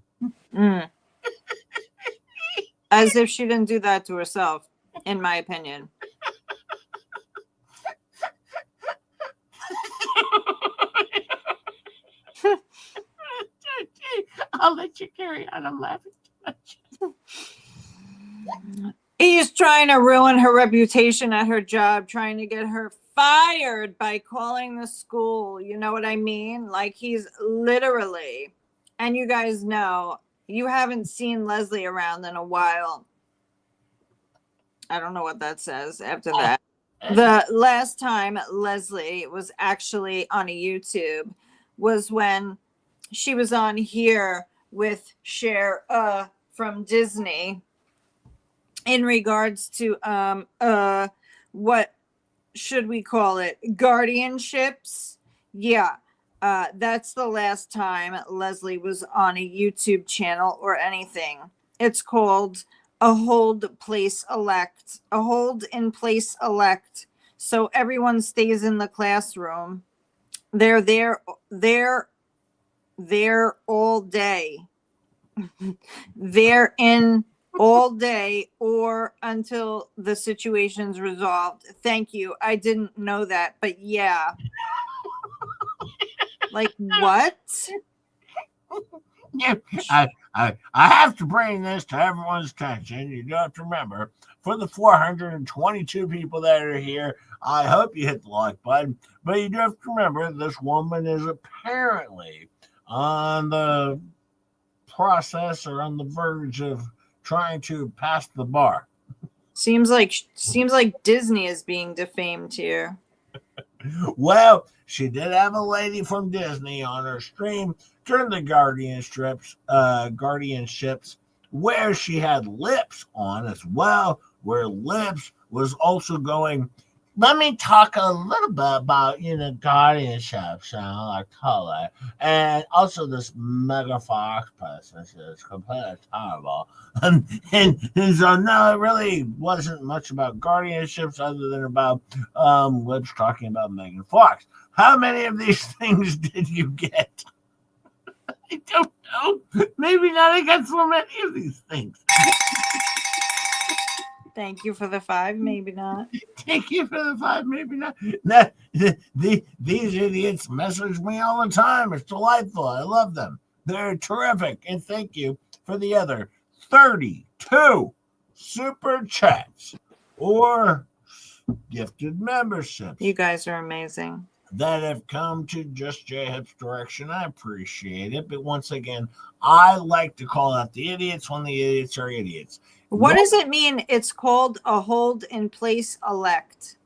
As if she didn't do that to herself, in my opinion. I'll let you carry on. I'm laughing too much. He's trying to ruin her reputation at her job, trying to get her fired by calling the school. You know what I mean? Like, he's literally, and you guys know, you haven't seen Leslie around in a while. I don't know what that says after that. The last time Leslie was actually on a YouTube was when she was on here with Cher from Disney in regards to what should we call it? Guardianships. Yeah. That's the last time Leslie was on a YouTube channel or anything. It's called a hold in place elect. So everyone stays in the classroom. They're there all day. They're in all day or until the situation's resolved. Thank you. I didn't know that, but yeah. Like, what? Yeah, I have to bring this to everyone's attention. You do have to remember, for the 422 people that are here, I hope you hit the like button. But you do have to remember, this woman is apparently on the process or on the verge of trying to pass the bar. Seems like Disney is being defamed here. Well, she did have a lady from Disney on her stream during the guardianships, where she had lips on as well, where lips was also going. Let me talk a little bit about, guardianships, like color. And also this Mega Fox person is completely terrible. And so, no, it really wasn't much about guardianships other than about Lips talking about Megan Fox. How many of these things did you get? I don't know. Maybe not against so many of these things. Thank you for the 5, maybe not. Thank you for the 5, maybe not. These idiots message me all the time. It's delightful. I love them. They're terrific. And thank you for the other 32 super chats or gifted memberships. You guys are amazing. That have come to Just J Hip's direction. I appreciate it. But once again, I like to call out the idiots when the idiots are idiots. What does it mean? It's called a hold in place elect.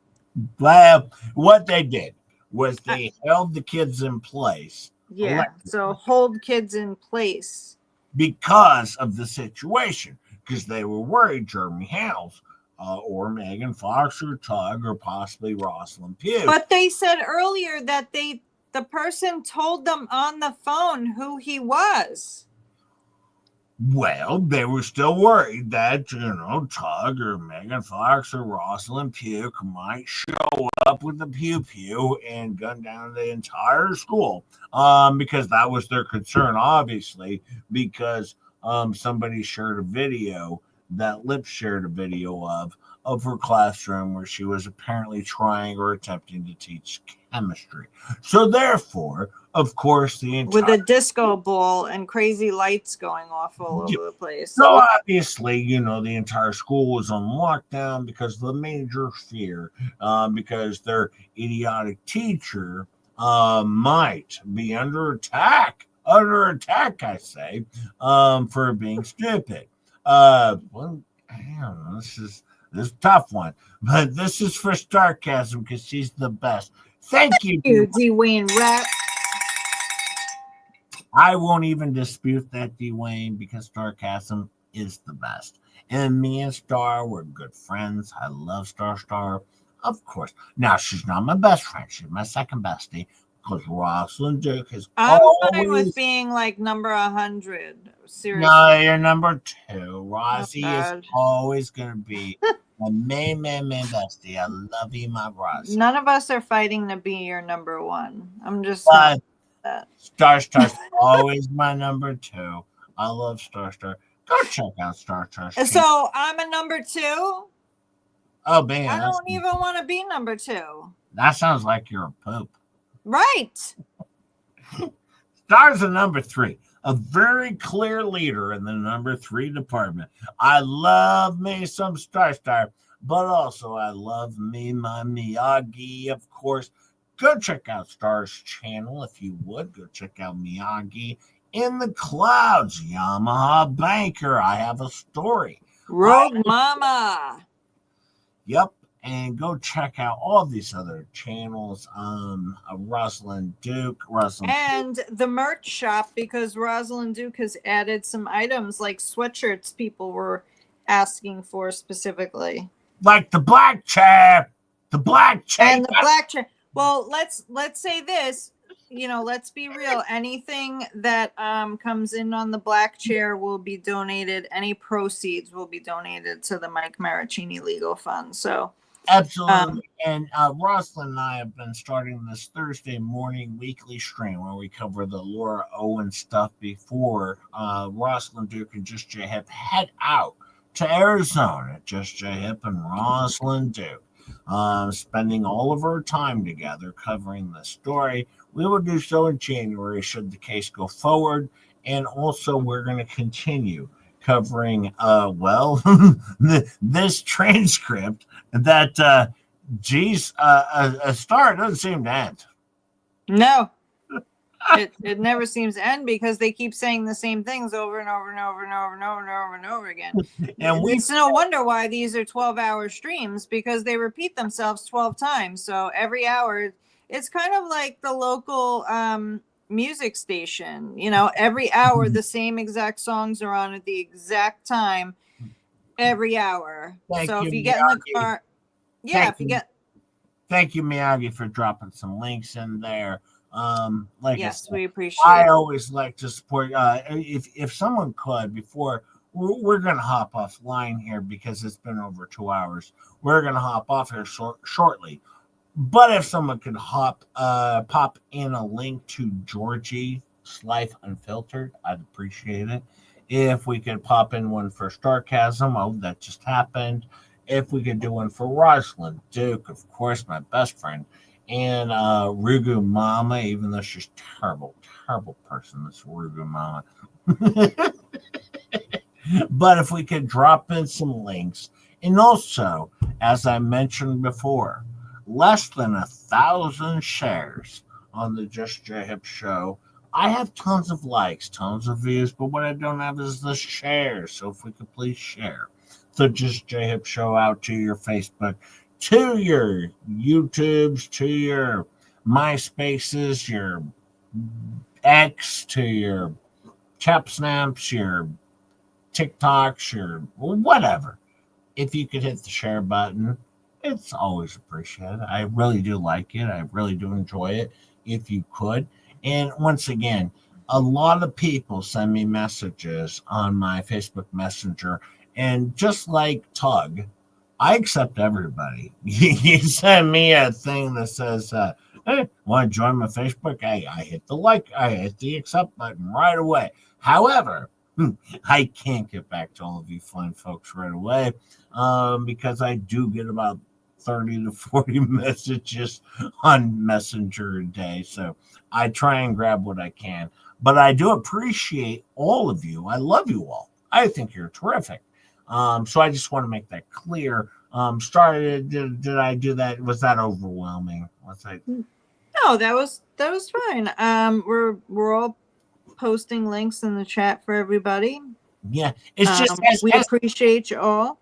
Well, what they did was they held the kids in place. Yeah, so hold kids in place. Because of the situation. Because they were worried Jeremy Hales or Megan Fox or Tug or possibly Rosalind Pugh. But they said earlier that the person told them on the phone who he was. Well, they were still worried that, Tug or Megan Fox or Rosalind Pugh might show up with the pew pew and gun down the entire school. Because that was their concern, obviously, because somebody shared a video that Lips shared a video of her classroom where she was apparently trying or attempting to teach chemistry. So therefore, of course, with a disco ball and crazy lights going off all over the place. So obviously, the entire school was on lockdown because of the major fear, because their idiotic teacher might be under attack, I say, for being stupid. Well, I don't know, this This is a tough one, but this is for Starcasm because she's the best. Thank you, Dwayne Rap. I won't even dispute that, Dwayne, because Starcasm is the best. And me and Star were good friends. I love Star, of course. Now, she's not my best friend. She's my second bestie because Rosalind Duke is I'm fine always... with being like number 100. Seriously. No, you're number 2. Rossi Oh, is God. always going to be my main bestie. I love you, my Rossi. None of us are fighting to be your number 1. I'm just But that. Star's always my number 2. I love Star. Go check out Star. So I'm a number 2. Oh, man. I don't even want to be number 2. That sounds like you're a poop. Right. Star's a number 3. A very clear leader in the number 3 department. I love me some Star, but also I love me my Miyagi, of course. Go check out Star's channel if you would. Go check out Miyagi in the Clouds, Yamaha Banker. I have a story. Rogue Mama. Yep. And go check out all these other channels. Rosalind Duke, and the merch shop, because Rosalind Duke has added some items like sweatshirts people were asking for specifically. Like the black chair. The black chair. And the black chair. Well, let's say this. Let's be real. Anything that comes in on the black chair will be donated. Any proceeds will be donated to the Mike Maricini Legal Fund. So absolutely. And Rosalind and I have been starting this Thursday morning weekly stream where we cover the Laura Owen stuff before Rosalind Duke and Just J Hip head out to Arizona. Just J Hip and Rosalind Duke. Spending all of our time together covering this story. We will do so in January should the case go forward. And also we're going to continue covering, this transcript that, a Star doesn't seem to end. No. It never seems to end because they keep saying the same things over and over and over and over and over and over and over again. And it's no wonder why these are 12-hour streams, because they repeat themselves 12 times. So every hour, it's kind of like the local music station. Every hour the same exact songs are on at the exact time every hour. If you get in the car, thank you, Miyagi, for dropping some links in there. Yes, we appreciate it. I always like to support if someone could, before we're gonna hop offline here because it's been over 2 hours. We're gonna hop off here shortly. But if someone could pop in a link to Georgie's Life Unfiltered, I'd appreciate it. If we could pop in one for Starcasm, that just happened. If we could do one for Rosalind Duke, of course, my best friend. And Rugu Mama, even though she's terrible person, this Rugu Mama. But if we could drop in some links. And also, as I mentioned before, less than 1,000 shares on the Just J Hip show. I have tons of likes, tons of views, but what I don't have is the shares. So if we could please share the Just J Hip show out to your Facebook, to your YouTubes, to your MySpaces, your X, to your Chap Snaps, your TikToks, your whatever. If you could hit the share button, it's always appreciated. I really do like it. I really do enjoy it. If you could. And once again, a lot of people send me messages on my Facebook Messenger. And just like Tug, I accept everybody. You send me a thing that says, hey, want to join my Facebook? Hey, I hit the I hit the accept button right away. However, I can't get back to all of you fine folks right away because I do get about 30 to 40 messages on Messenger a day. So I try and grab what I can. But I do appreciate all of you. I love you all. I think you're terrific. So I just want to make that clear. Did I do that? Was that overwhelming? No, that was fine. We're all posting links in the chat for everybody. Yeah, it's just we appreciate you all.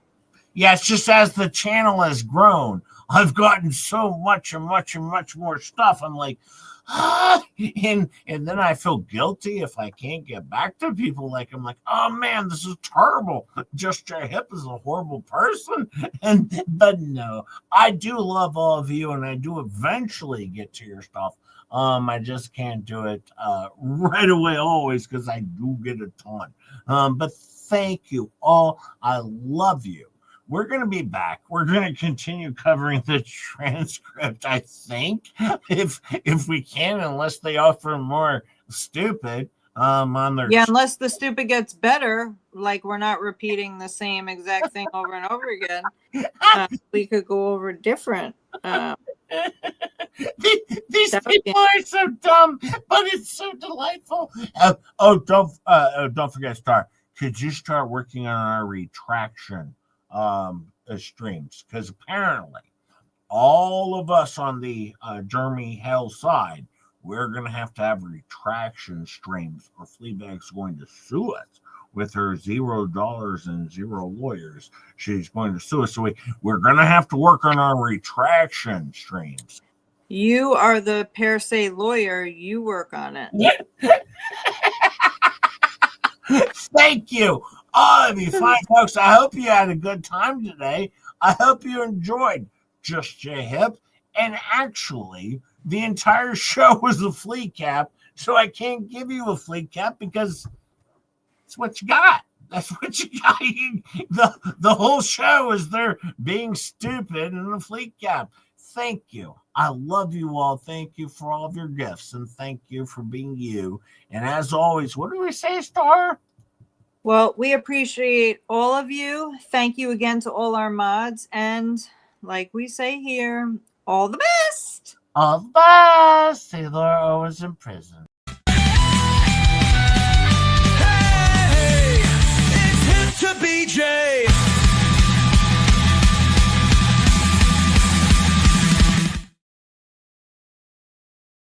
Yeah, it's just as the channel has grown, I've gotten so much and much and much more stuff. I'm like, and then I feel guilty if I can't get back to people. Like, I'm like, oh man, this is terrible. Just J Hip is a horrible person. But no, I do love all of you, and I do eventually get to your stuff. I just can't do it right away always, because I do get a ton. But thank you all. I love you. We're going to be back. We're going to continue covering the transcript, I think, if we can, unless they offer more stupid on their. Yeah, unless the stupid gets better, like we're not repeating the same exact thing over and over again. We could go over different. These people are so dumb, but it's so delightful. Don't forget, Star. Could you start working on our retraction streams? Because apparently all of us on the Jeremy Hales side, we're going to have retraction streams, or Fleabag's going to sue us with her $0 and 0 lawyers. She's going to sue us. So we're going to have to work on our retraction streams. You are the per se lawyer. You work on it. Thank you. Oh, it'd be fine, folks. I hope you had a good time today. I hope you enjoyed Just J Hip. And actually, the entire show was a flea cap, so I can't give you a flea cap because it's what you got. That's what you got. The whole show is there being stupid and a flea cap. Thank you. I love you all. Thank you for all of your gifts, and thank you for being you. And as always, what do we say, Star? Well, we appreciate all of you. Thank you again to all our mods. And like we say here, all the best. All the best. Sailor always in prison. Hey, it's hip to BJ.